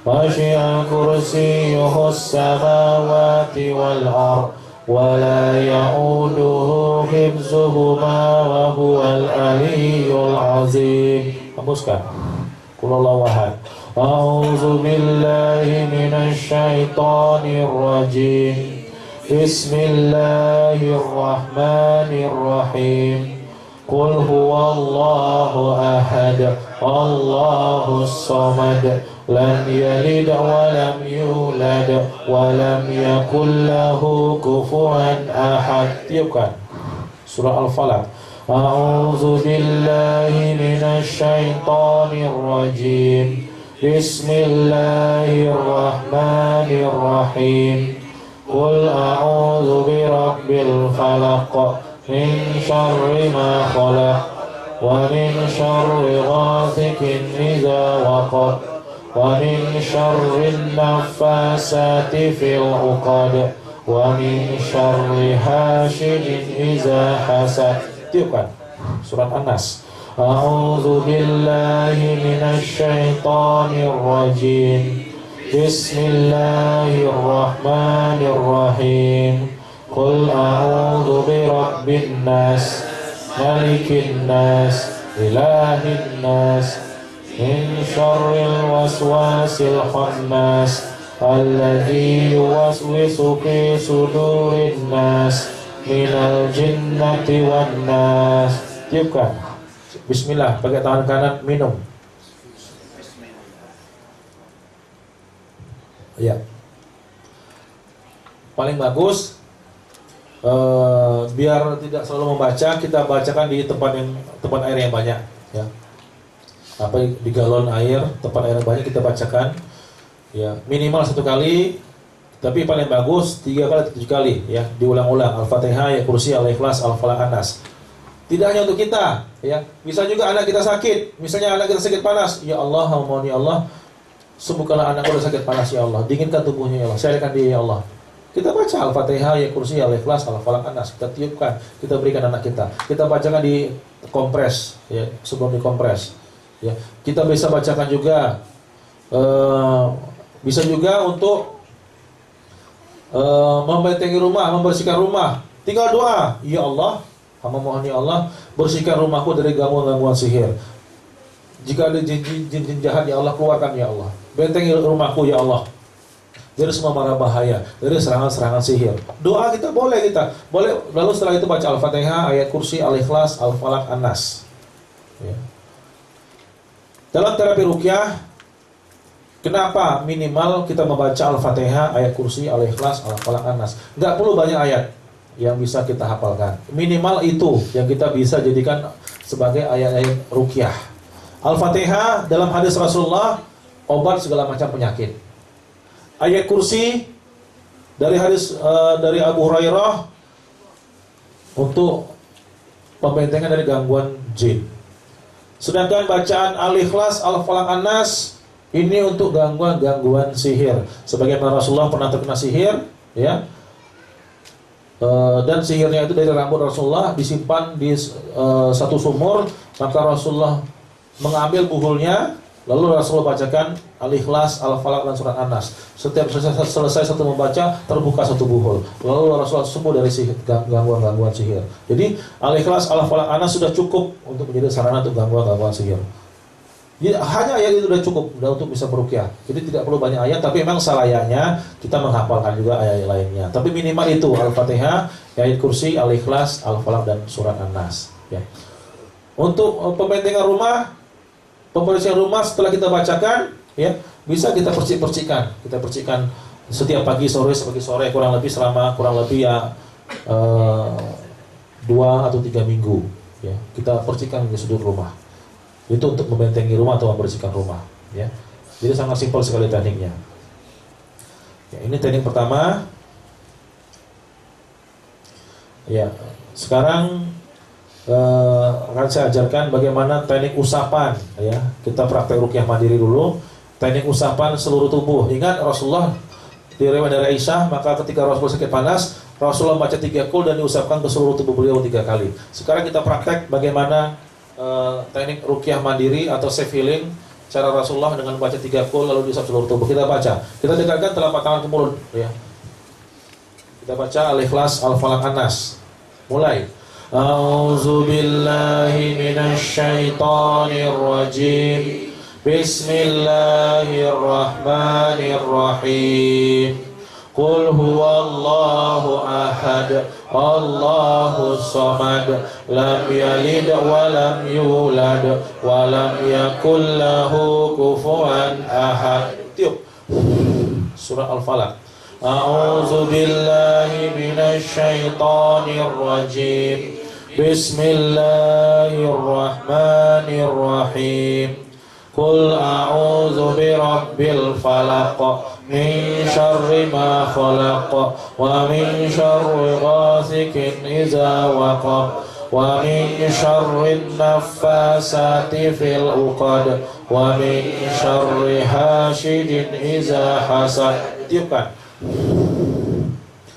Wasi'a kursiyyuhu as-samawati wal ardh. ولا يؤوده حفظهما وهو العلي العظيم. Hembuskan. Qul huwallahu ahad. A'udzu billahi minasy syaithanir rajim. Bismillahirrahmanirrahim. Qul huwallahu ahad. Allahus samad. Lam yalid wa lam yulad wa lam yakul lahu kufuwan ahad. Tiupkan. Surah Al-Falaq. A'udzu billahi minasy syaithanir rajim. Bismillahirrahmanirrahim. Qul a'udzu birabbil falaq min syarri ma khalaq wa min syarri ghasikin idza waqab wa min syarrin naffasati fil 'uqad wa min syarri hasidin idza hasad. Tiupkan. Surat An-Nas. A'udzu billahi minasy syaithanir rajim. Bismillahirrahmanirrahim. Qul a'udzu birabbin nas, malikin nas, ilahin nas, min syarril waswasil khannas, alladzi yuwaswisu fi sudurin nas, minal jinnati wan nas. Tiupkan. Bismillah, pakai tangan kanan minum. Ya. Paling bagus biar tidak selalu membaca, kita bacakan di tempat air yang banyak, ya. Apa di galon air, tempat air yang banyak kita bacakan. Ya, minimal 1 kali, tapi paling bagus 3 kali atau 7 kali, ya, diulang-ulang. Al-Fatihah, Ayatul Kursi, Al-Ikhlas, Al-Falaq, An-Nas. Tidak hanya untuk kita, ya. Bisa juga anak kita sakit, misalnya anak kita sakit panas, ya Allah, mohon ya Allah, sembuhkanlah anak kita sakit panas ya Allah, dinginkan tubuhnya ya Allah, sehatkan dia ya Allah. Kita baca Al-Fatihah, Ayatul Kursi, Al-Ikhlas, Al-Falaq, An-Nas, kita tiupkan, kita berikan anak kita. Kita bacakan di kompres, ya, sebelum dikompres. Ya, kita bisa bacakan juga, bisa juga untuk membentengi rumah, membersihkan rumah. Tinggal doa, ya Allah, hamba mohon ya Allah, bersihkan rumahku dari gangguan-gangguan sihir. Jika ada jin-jin jahat ya Allah, keluarkan ya Allah. Bentengi rumahku ya Allah dari semua mara bahaya, dari serangan-serangan sihir. Doa kita boleh. Lalu setelah itu baca Al-Fatihah, Ayat Kursi, Al-Ikhlas, Al-Falaq, An-Nas. Ya. Dalam terapi ruqyah, kenapa minimal kita membaca Al-Fatihah, Ayat Kursi, Al-Ikhlas, Al-Falaq, An-Nas? Nggak perlu banyak ayat yang bisa kita hafalkan. Minimal itu yang kita bisa jadikan sebagai ayat-ayat ruqyah. Al-Fatihah dalam hadis Rasulullah obat segala macam penyakit. Ayat Kursi dari hadis dari Abu Hurairah untuk pembentengan dari gangguan jin. Sedangkan bacaan Al-Ikhlas, Al-Falaq, An-Nas ini untuk gangguan sihir. Sebagaimana Rasulullah pernah terkena sihir, ya. Dan sihirnya itu dari rambut Rasulullah disimpan di satu sumur, maka Rasulullah mengambil buhulnya, lalu Rasulullah bacakan Al-Ikhlas, Al-Falaq, dan surat An-Nas. Setiap selesai satu membaca, terbuka satu buhul, lalu Rasulullah sembuh dari gangguan sihir. Jadi Al-Ikhlas, Al-Falaq, An-Nas sudah cukup untuk menjadi sarana untuk gangguan sihir. Jadi, hanya ayat itu sudah cukup untuk bisa meruqyah. Jadi tidak perlu banyak ayat, tapi memang selayaknya kita menghafalkan juga ayat lainnya. Tapi minimal itu Al-Fatihah, Ayat Kursi, Al-Ikhlas, Al-Falaq, dan surat An-Nas, ya. Untuk pembentengan rumah, pembersihan rumah setelah kita bacakan, ya, bisa kita percik-percikan. Kita percikan setiap pagi sore kurang lebih ya 2 atau 3 minggu, ya. Kita percikan di sudut rumah. Itu untuk membentengi rumah atau membersihkan rumah, ya. Jadi sangat simpel sekali tekniknya. Ya, ini teknik pertama. Ya, sekarang akan saya ajarkan bagaimana teknik usapan, ya. Kita praktek ruqyah mandiri dulu. Teknik usapan seluruh tubuh. Ingat Rasulullah diriwayat dari Aisyah, maka ketika Rasulullah sakit panas, Rasulullah baca 3 qul dan diusapkan ke seluruh tubuh beliau 3 kali. Sekarang kita praktek bagaimana teknik ruqyah mandiri atau self healing cara Rasulullah dengan baca 3 qul lalu diusap seluruh tubuh. Kita baca. Kita dekatkan telapak tangan ke mulut, ya. Kita baca Al-Ikhlas, Al-Falaq, An-Nas. Mulai. A'udzu billahi minasy syaithanir rajim. Bismillahirrahmanirrahim. Qul huwallahu ahad, Allahus samad, lam yalid wa lam yulad wa lam yakul lahu kufuwan ahad. Tiup. Surah Al-Falaq. A'udzu billahi minasy syaithanir rajim. Bismillahirrahmanirrahim. Qul a'udzu birabbil falaq min syarri ma khalaq wa min syarri ghasikin idza waqab wa min syarri naffasati fil 'uqad wa min syarri hasidin idza hasad. Tiupkan.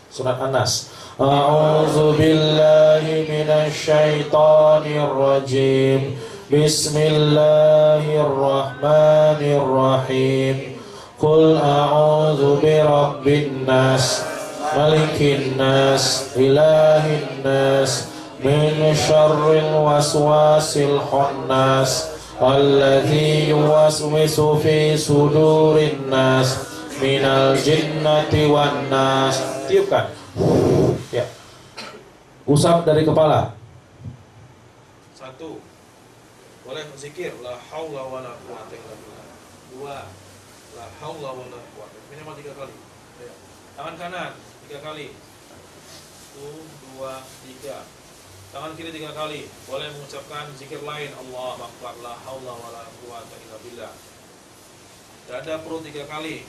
Surat An-Nas. A'udzu billahi minasy syaithanir rajim. Bismillahirrahmanirrahim. Qul a'udzu birabbin nas, malikin nas, ilahin nas, min syarril waswasil khannas, alladzi yuwaswisu fi sudurin nas, minal jinnati wan nas. Tiupkan. Ya. Usap dari kepala. 1. Boleh zikir la haula wala quwata illa billah. 2. La haula wala quwata. Minimal 3 kali. Ya. Tangan kanan 3 kali. 1, 2, 3. Tangan kiri 3 kali. Boleh mengucapkan zikir lain, Allahu akbar, la haula wala quwata illa billah. Dada perut 3 kali.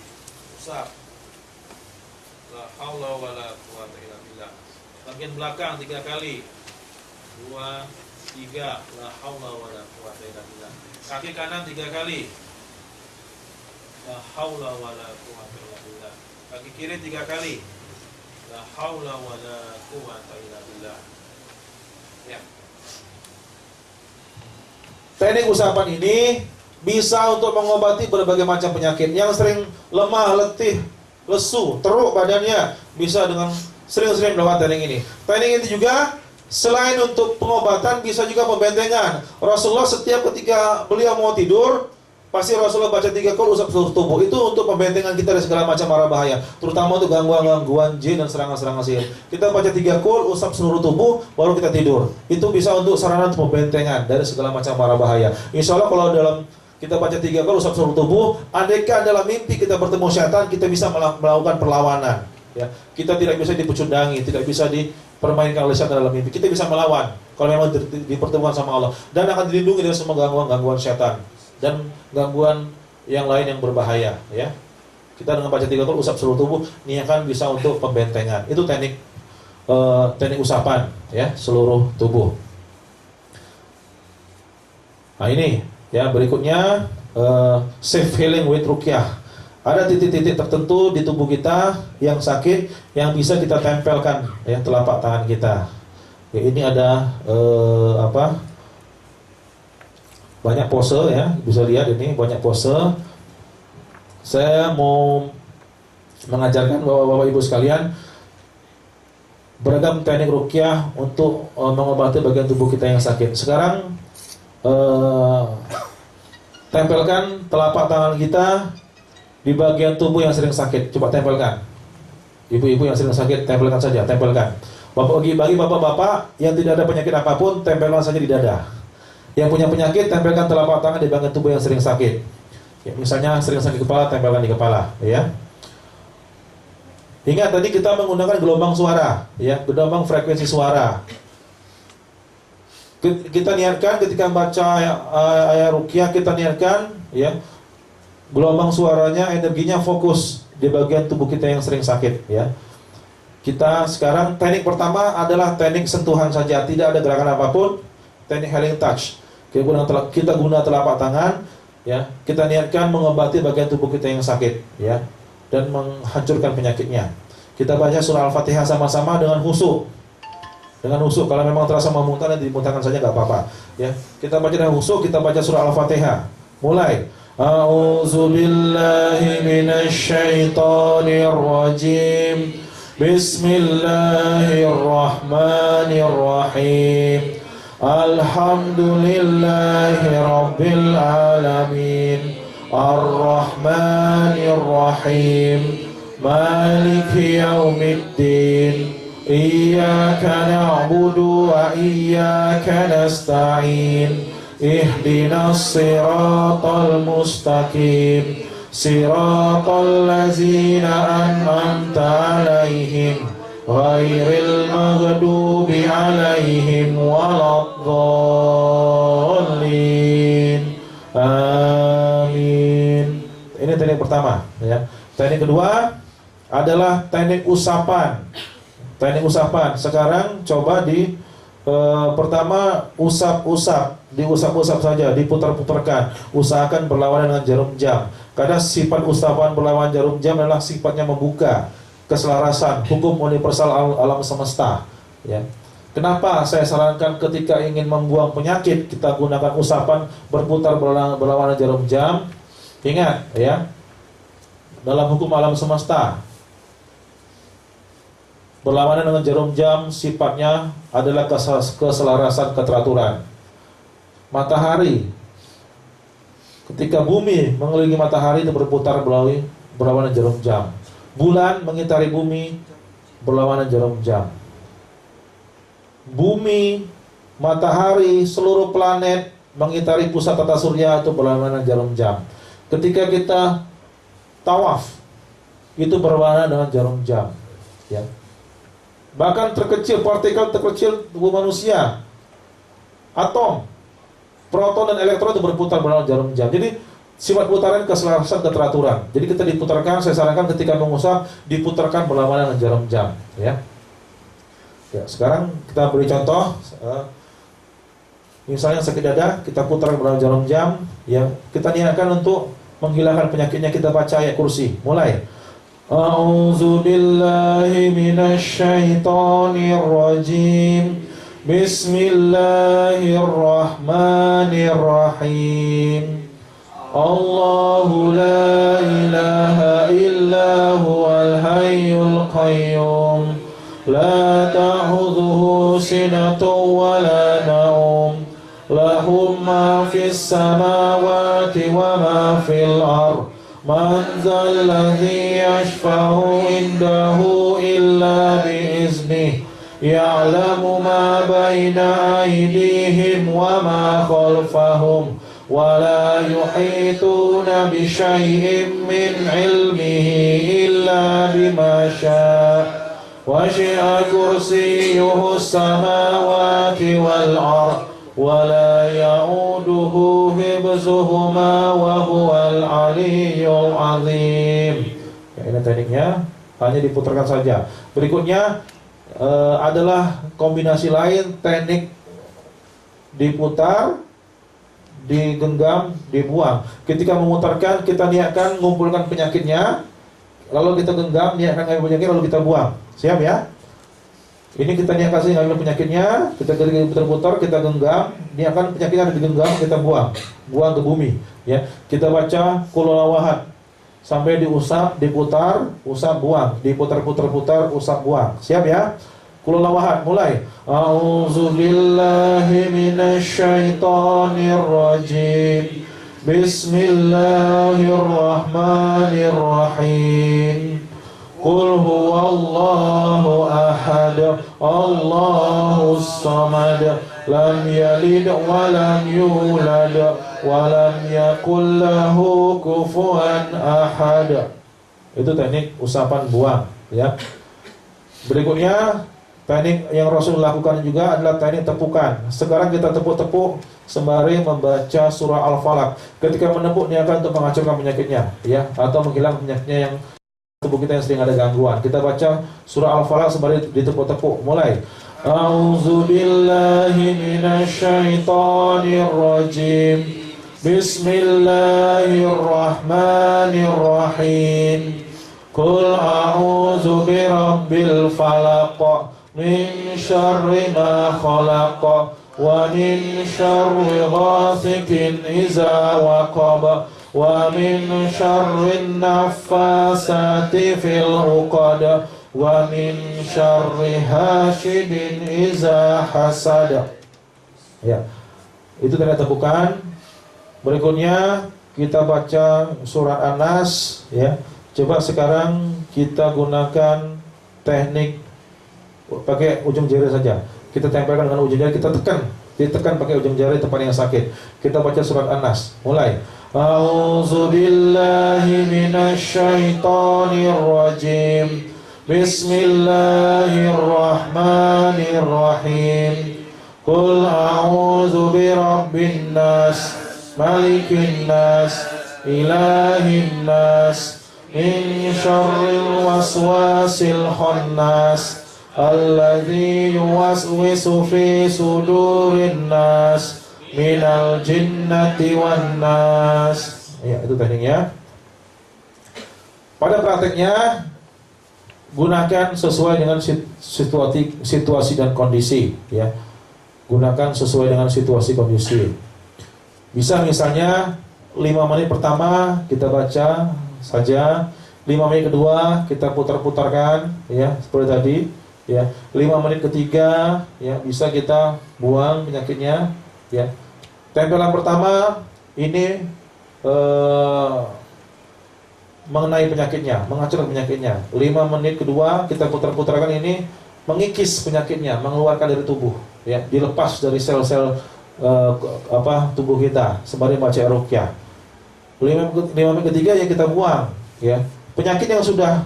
Usap. La haula wala quwata illa billah. Bagian belakang 3 kali. 2, 3, la haula wala quwata illa billah. Kaki kanan 3 kali. La haula wala quwata illa billah. Kaki kiri 3 kali. La haula wala quwata illa billah. Ya. Teknik usapan ini bisa untuk mengobati berbagai macam penyakit. Yang sering lemah, letih, lesu, teruk badannya, bisa dengan sering-sering melakukan teknik ini. Teknik ini juga selain untuk pengobatan bisa juga pembentengan. Rasulullah setiap ketika beliau mau tidur, pasti Rasulullah baca 3 kali usap seluruh tubuh. Itu untuk pembentengan kita dari segala macam mara bahaya, terutama untuk gangguan-gangguan jin dan serangan-serangan sihir. Kita baca 3 kali usap seluruh tubuh, baru kita tidur. Itu bisa untuk sarana untuk pembentengan dari segala macam mara bahaya. Insya Allah kalau dalam kita baca 3 kali usap seluruh tubuh, andaikan dalam mimpi kita bertemu syaitan, kita bisa melakukan perlawanan. Ya, kita tidak bisa dipecundangi, tidak bisa dipermainkan oleh syaitan dalam mimpi. Kita bisa melawan kalau memang dipertemukan sama Allah, dan akan dilindungi dari semua gangguan-gangguan syaitan dan gangguan yang lain yang berbahaya. Ya, kita dengan baca 3 kali usap seluruh tubuh, ini akan bisa untuk pembentengan. Itu teknik usapan, ya, seluruh tubuh. Nah ini, ya, berikutnya safe healing with ruqyah. Ada titik-titik tertentu di tubuh kita yang sakit yang bisa kita tempelkan, ya, telapak tangan kita. Ya, ini ada banyak pose, ya, bisa lihat ini banyak pose. Saya mau mengajarkan bapak-bapak ibu sekalian beragam teknik ruqyah untuk mengobati bagian tubuh kita yang sakit. Sekarang tempelkan telapak tangan kita di bagian tubuh yang sering sakit. Coba tempelkan. Ibu-ibu yang sering sakit, tempelkan saja, tempelkan. Bagi bapak-bapak yang tidak ada penyakit apapun, tempelkan saja di dada. Yang punya penyakit, tempelkan telapak tangan di bagian tubuh yang sering sakit. Ya, misalnya sering sakit kepala, tempelkan di kepala, ya. Ingat tadi kita menggunakan gelombang suara, ya, gelombang frekuensi suara. Kita niatkan ketika baca ayat ruqyah, kita niatkan, ya, gelombang suaranya, energinya fokus di bagian tubuh kita yang sering sakit, ya. Kita sekarang teknik pertama adalah teknik sentuhan saja, tidak ada gerakan apapun, teknik healing touch. Kita guna telapak tangan, ya. Kita niatkan mengobati bagian tubuh kita yang sakit, ya, dan menghancurkan penyakitnya. Kita baca surah Al-Fatihah sama-sama dengan khusyuk. Dengan khusyuk, kalau memang terasa memuntah, dimuntahkan saja, nggak apa-apa, ya. Kita baca dengan khusyuk, kita baca surah Al-Fatihah. Mulai. A'udzu billahi minasy syaithanir rajim. Bismillahirrahmanirrahim. Alhamdulillahi Rabbil Alamin. Ar-Rahmanir-Rahim. Maliki Yaumiddin. Iyyaka na'budu wa iyyaka nasta'in. Ihdinas siratal mustaqim. Siratal ladzina an'amta 'alaihim ghairil maghdubi 'alaihim waladdallin. Amin. Ini teknik pertama ya. Teknik kedua adalah teknik usapan. Teknik usapan. Sekarang coba pertama usap-usap, diusap-usap saja, diputar-putarkan. Usahakan berlawanan dengan jarum jam. Karena sifat usapan berlawanan jarum jam adalah sifatnya membuka keselarasan hukum universal alam semesta. Ya. Kenapa saya sarankan ketika ingin membuang penyakit kita gunakan usapan berputar berlawanan jarum jam? Ingat ya, dalam hukum alam semesta berlawanan dengan jarum jam sifatnya adalah keselarasan, keteraturan. Matahari, ketika bumi mengelilingi matahari itu berputar berlawanan jarum jam. Bulan mengitari bumi berlawanan jarum jam. Bumi, matahari, seluruh planet mengitari pusat tata surya itu berlawanan jarum jam. Ketika kita tawaf itu berlawanan dengan jarum jam. Ya. Bahkan terkecil, partikel terkecil tubuh manusia, atom, proton dan elektron itu berputar berlawanan jarum jam. Jadi sifat putaran keselarasan, keteraturan. Jadi kita diputarkan, saya sarankan ketika mengusap diputarkan berlawanan dengan jarum jam. Ya. Ya, sekarang kita beri contoh. Misalnya sakit dada, kita putar berlawanan jarum jam. Ya, kita niatkan untuk menghilangkan penyakitnya, kita baca ayat kursi. Mulai. A'udzu billahi minasy syaithanir rajim. Bismillahirrahmanirrahim. Allahu la ilaha illa huwal hayyul qayyum. La ta'khudhuhu sinatun wa la nawm. Lahu ma fis samawati wa ma fil ardh. Man dzal ladzi yashfa'u indahu illa bi'iznihi. Ya'lamu ma baina aydihim wa ma khalfahum. Wa la yuhituna bi syai'in min 'ilmihi illa bima syaa'. Wasi'a kursiyyuhu as-samawati wal ardh. Wala ya'uduhu hibzuhuma wa huwal aliyyul azim. Ya, ini tekniknya, hanya diputarkan saja. Berikutnya adalah kombinasi lain, teknik diputar, digenggam, dibuang. Ketika memutarkan, kita niatkan mengumpulkan penyakitnya, lalu kita genggam, niatkan ngambil penyakit, lalu kita buang. Siap ya? Ini kita niatkan ngambil penyakitnya, kita putar-putar, kita genggam, niatkan penyakitnya ada digenggam, kita buang ke bumi. Ya, kita baca qul huwallahu ahad sampai diusap, diputar, usap, buang, diputar-putar-putar, usap, buang. Siap ya? Qul huwallahu ahad, mulai. A'udzu billahi minasy syaithanir rajim. Bismillahirrahmanirrahim. Qul huwallahu ahad, Allahus samad, lam yalid wa lam yulad, wa lam yakul lahu kufuwan ahad. Itu teknik usapan buang, ya. Berikutnya teknik yang Rasul lakukan juga adalah teknik tepukan. Sekarang kita tepuk-tepuk sembari membaca surah Al-Falaq. Ketika menepuk niatkan untuk menghancurkan penyakitnya, ya, atau menghilangkan penyakitnya yang tubuh kita yang sering ada gangguan. Kita baca surah Al-Falaq sembari ditepuk-tepuk. Mulai. A'udzu billahi minasy syaithanir rajim. Bismillahirrahmanirrahim. Qul a'udzu birabbil falaq min syarri ma khalaq wa min syarri ghasikin idza waqab wa min syarrin naffasati fil 'uqad wa min syarri hasidin iza hasad. Ya. Itu tanda tepukan. Berikutnya kita baca surat An-Nas ya. Coba sekarang kita gunakan teknik pakai ujung jari saja. Kita tempelkan dengan ujung jari, kita ditekan pakai ujung jari tempat yang sakit. Kita baca surat An-Nas. Mulai. A'udzu billahi minasy syaithanir rajim. Bismillahirrahmanirrahim. Qul a'udzu birabbin nas, malikin nas, ilahin nas, min syarril waswasil khannas, alladzi yuwaswisu fi sudurin nas, minal jinnati wan nas. Ya, itu tekniknya. Pada prakteknya gunakan sesuai dengan situasi dan kondisi ya. Gunakan sesuai dengan situasi kondisi. Bisa misalnya 5 menit pertama kita baca saja, 5 menit kedua kita putar-putarkan ya, seperti tadi ya. 5 menit ketiga ya, bisa kita buang penyakitnya ya. Tempelan pertama ini mengenai penyakitnya, menghancurkan penyakitnya. 5 menit kedua kita putar-putarkan ini mengikis penyakitnya, mengeluarkan dari tubuh ya, dilepas dari sel-sel tubuh kita sembari baca ruqyah. 5 menit ketiga yang kita buang ya. Penyakit yang sudah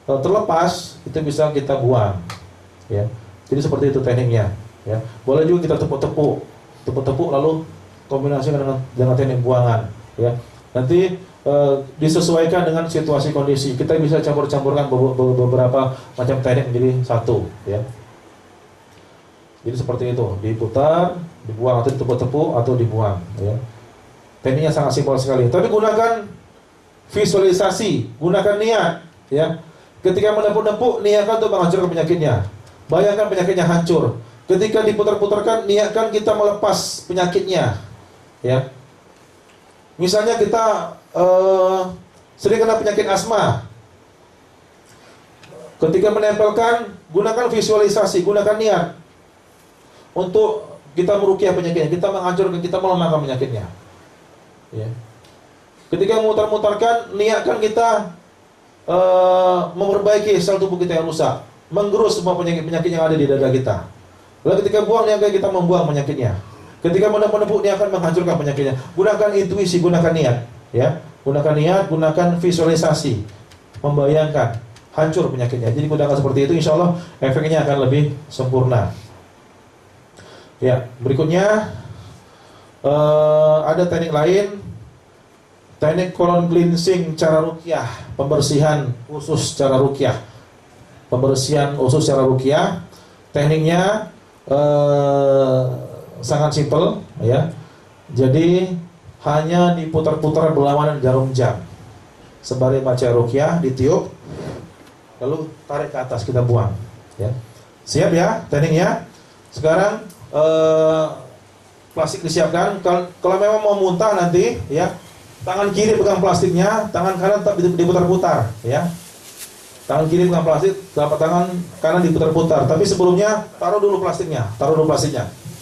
terlepas itu bisa kita buang ya. Jadi seperti itu tekniknya ya. Boleh juga kita tepuk-tepuk lalu kombinasikan dengan teknik buangan ya. Nanti disesuaikan dengan situasi kondisi. Kita bisa campur-campurkan beberapa macam teknik menjadi satu ya. Jadi seperti itu, diputar, dibuang atau ditepuk-tepuk atau dibuang ya. Tekniknya sangat simpel sekali. Tapi gunakan visualisasi, gunakan niat ya. Ketika menepuk-nepuk, niatkan untuk menghancurkan penyakitnya. Bayangkan penyakitnya hancur. Ketika diputar-putarkan, niatkan kita melepas penyakitnya ya. Misalnya kita sering kena penyakit asma. Ketika menempelkan, gunakan visualisasi, gunakan niat untuk kita meruqyah penyakitnya, kita menghancurkan, kita melemahkan penyakitnya. Ya. Ketika memutar-mutarkan, niatkan kita memperbaiki sel tubuh kita yang rusak, menggerus semua penyakit-penyakit yang ada di dada kita. Lalu ketika buang, niatkan kita membuang penyakitnya. Ketika menepuk, dia akan menghancurkan penyakitnya. Gunakan intuisi, gunakan niat, ya. Gunakan niat, gunakan visualisasi, membayangkan hancur penyakitnya. Jadi gunakan seperti itu, insya Allah efeknya akan lebih sempurna. Ya, berikutnya ada teknik lain, teknik colon cleansing cara ruqyah, pembersihan usus cara ruqyah, pembersihan usus cara ruqyah. Tekniknya sangat simpel, ya. Jadi hanya diputar-putar berlawanan jarum jam sembari baca ruqyah, ditiup, lalu tarik ke atas, kita buang. Ya. Siap ya tekniknya? Sekarang plastik disiapkan. Kalau memang mau muntah nanti, ya, tangan kiri pegang plastiknya, tangan kanan tetap diputar-putar, ya. Tangan kiri pegang plastik, telapak tangan kanan diputar-putar. Tapi sebelumnya taruh dulu plastiknya,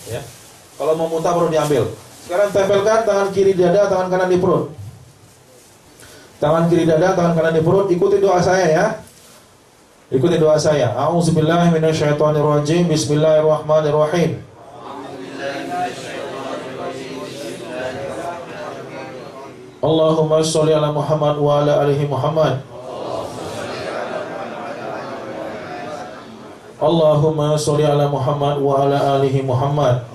ya. Kalau mau muntah baru diambil. Sekarang tempelkan tangan kiri di dada, tangan kanan di perut. Tangan kiri dada, tangan kanan di perut. Ikuti doa saya ya. Ikuti doa saya. A'udzubillahi minasyaitonirrajim. Bismillahirrahmanirrahim. Allahumma sholli ala Muhammad wa ala alihi Muhammad. Allahumma sholli ala Muhammad wa ala alihi Muhammad.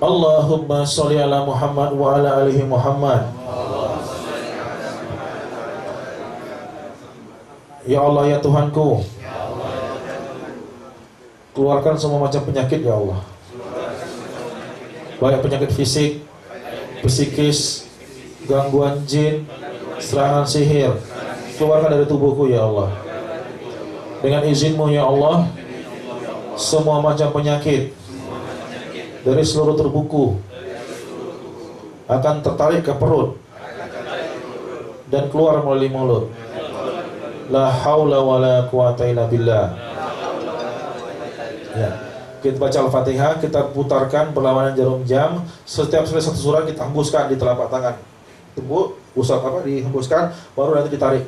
Allahumma sholli ala Muhammad wa ala alihi Muhammad. Ya Allah, ya Tuhanku, keluarkan semua macam penyakit ya Allah, baik penyakit fisik, psikis, gangguan jin, serangan sihir, keluarkan dari tubuhku ya Allah. Dengan izinmu ya Allah, semua macam penyakit dari seluruh tubuhku akan tertarik ke perut, dan keluar melalui mulut. La haula wala quwata illa billah. Ya. Kita baca Al-Fatihah, kita putarkan berlawanan jarum jam. Setiap selesai satu surah kita hembuskan di telapak tangan. Tunggu, dihembuskan, baru nanti ditarik.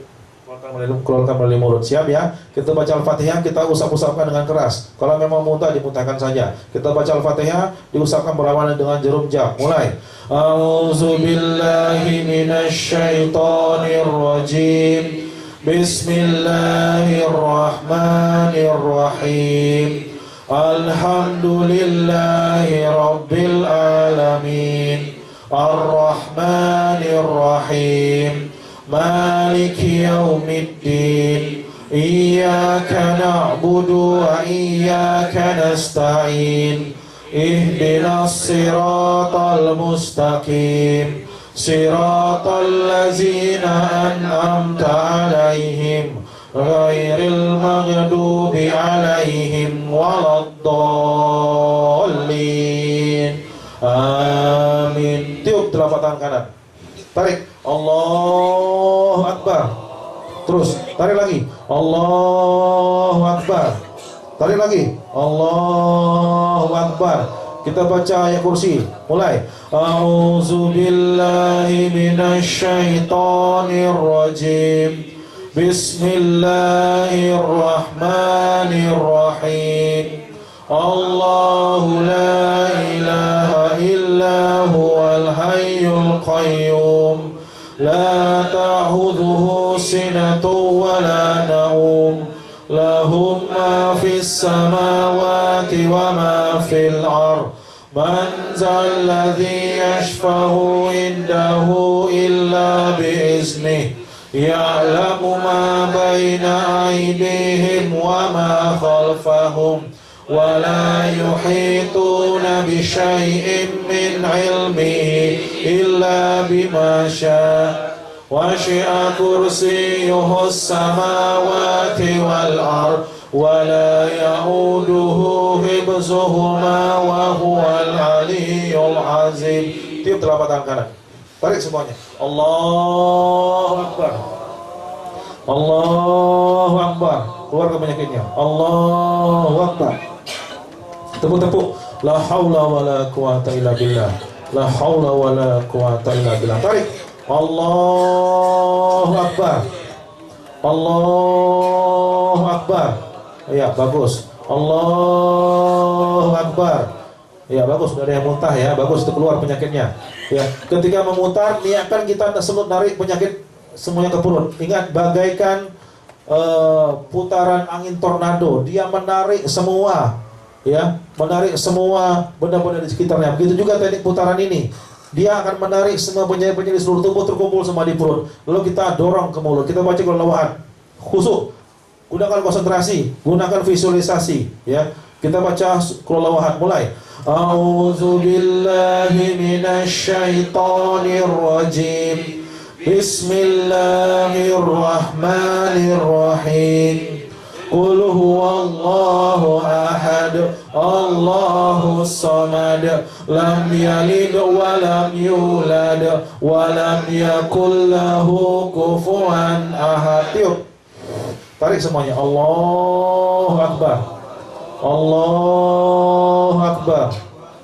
Keluarkan melalui mulut. Siap ya? Kita baca Al-Fatihah, kita usap-usapkan dengan keras. Kalau memang muntah, dimuntahkan saja. Kita baca Al-Fatihah, diusapkan berlawanan dengan jarum jam. Mulai. A'udzubillahi minasyaitonir rajim. Bismillahirrahmanirrahim. Alhamdulillahi rabbil alamin. Ar-Rahmanir Rahim. Maliki yaumiddin. Iyyaka na'budu wa iyyaka nasta'in. Ihdinas siratal mustaqim. Siratal ladzina an'amta 'alaihim ghairil maghdubi 'alaihim waladdallin. Amin. Tiup telapak tangan kanan. Tarik. Allahu Akbar. Terus tarik lagi. Allahu Akbar. Tarik lagi. Allahu Akbar. Kita baca ayat kursi. Mulai. A'udzubillahi minasyaitonir rajim. Bismillahirrahmanirrahim. Allahu la ilaha illa huwal hayyul qayyum. La ta'khudhuhu sinatun wa la nawm. Lahu ma fis samawati wa ma fil ardh. Man zal ladzi yashfa'u indahu illa bi'iznihi. Ya'lamu ma baina aydihim wa ma khalfahum. Wa la yuhituna bi syai'in min 'ilmihi illa bima syaa. Wasi'a kursiyyuhus samawati wal ardh wa la ya'uduhu hibzuhuma wa huwal 'aliyyul 'azim. Tiup telapak tangan kanan. Tarik semuanya. Allahu Akbar. Allahu Akbar. Keluarkan penyakitnya. Allahu Akbar. Tepuk-tepuk. La haula wala quwata illa billah. La haula wala quwata illa billah. Tarik. Allahu Akbar. Allahu Akbar. Ya, bagus. Allahu Akbar. Ya, bagus, sudah ada yang muntah ya. Bagus, itu keluar penyakitnya. Ya, ketika memutar, niatkan kita tersebut narik penyakit semuanya ke perut. Ingat, bagaikan putaran angin tornado, dia menarik semua, ya, menarik semua benda-benda di sekitarnya. Begitu juga teknik putaran ini, dia akan menarik semua penyakit-penyakit di seluruh tubuh terkumpul semua di perut. Lalu kita dorong ke mulut, kita baca kelelahan, khusyuk, gunakan konsentrasi, gunakan visualisasi, ya. Kita baca kelelahan, mulai. A'udzubillahi minasyaitonir rajim. Bismillahirrahmanirrahim. Qul huwallahu ahad. Allahus samad. Lam yalid wa lam yulad wa lam yakul lahu kufuwan ahad. Tiup. Tarik semuanya. Allahu Akbar. Allahu Akbar.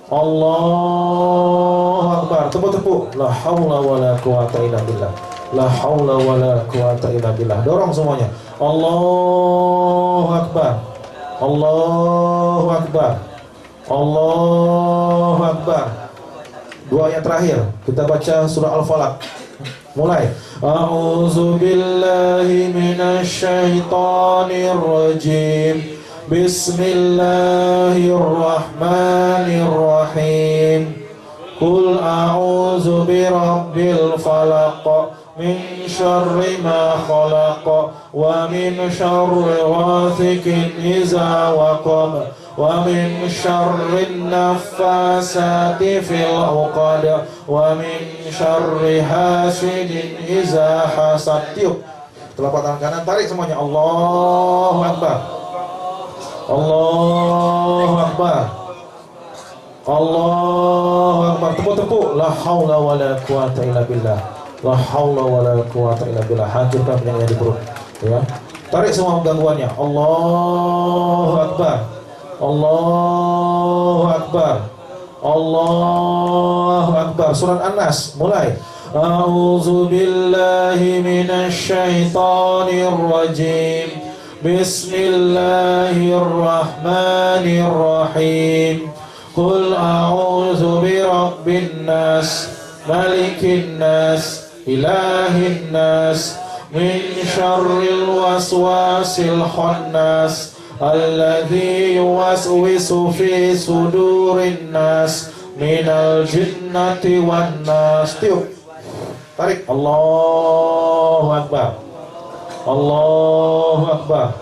Allahu Akbar. Tepuk-tepuk. La haula wala quwata illa billah. La haula wala quwata illa billah. Dorong semuanya. Allahu Akbar. Allahu Akbar. Allahu Akbar. Dua ayat terakhir. Kita baca surah Al-Falaq. Mulai. A'udzubillahi minasyaitonir rajim. Bismillahirrahmanirrahim. Qul a'udzu birabbil falaq min syarri ma khalaq wa min syarri ghasiqin idza waqab wa min syarri naffasati fil 'uqad wa min syarri hasidin idza hasad. Tiup telapak tangan kanan, tarik semuanya. Allahu Akbar. Allahu Akbar. Allahu Akbar. Tepuk-tepuk. La haula wala quwata illa billah. La haula wala quwata illa billah. Hancurkan penyakit di perut. Ya. Tarik semua gangguannya. Allahu akbar. Allahu akbar. Allahu akbar. Surat An-Nas mulai. A'udzu billahi minasy syaithanir rajim. Bismillahirrahmanirrahim. Qul a'udzu birabbin nas, malikin nas, ilahin nas, min syarril waswasil khannas, alladzi yuwaswisu fi sudurin nas, minal jinnati wan nas. Tiup. Tarik. Allahu akbar. Allahu akbar.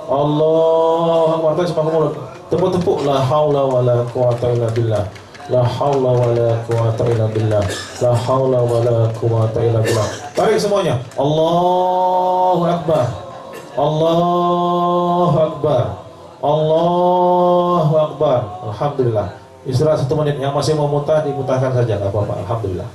Allahu akbar. Tarik semua ke mulut. Tepuk-tepuk. La haula wala quwata illa billah. La haula wala quwata illa billah. La haula wala quwata illa billah. Tarik semuanya. Allahu akbar. Allahu akbar. Allahu akbar. Alhamdulillah. Istirahat 1 menit. Yang masih mau muntah, dimuntahkan saja, enggak apa-apa. Alhamdulillah.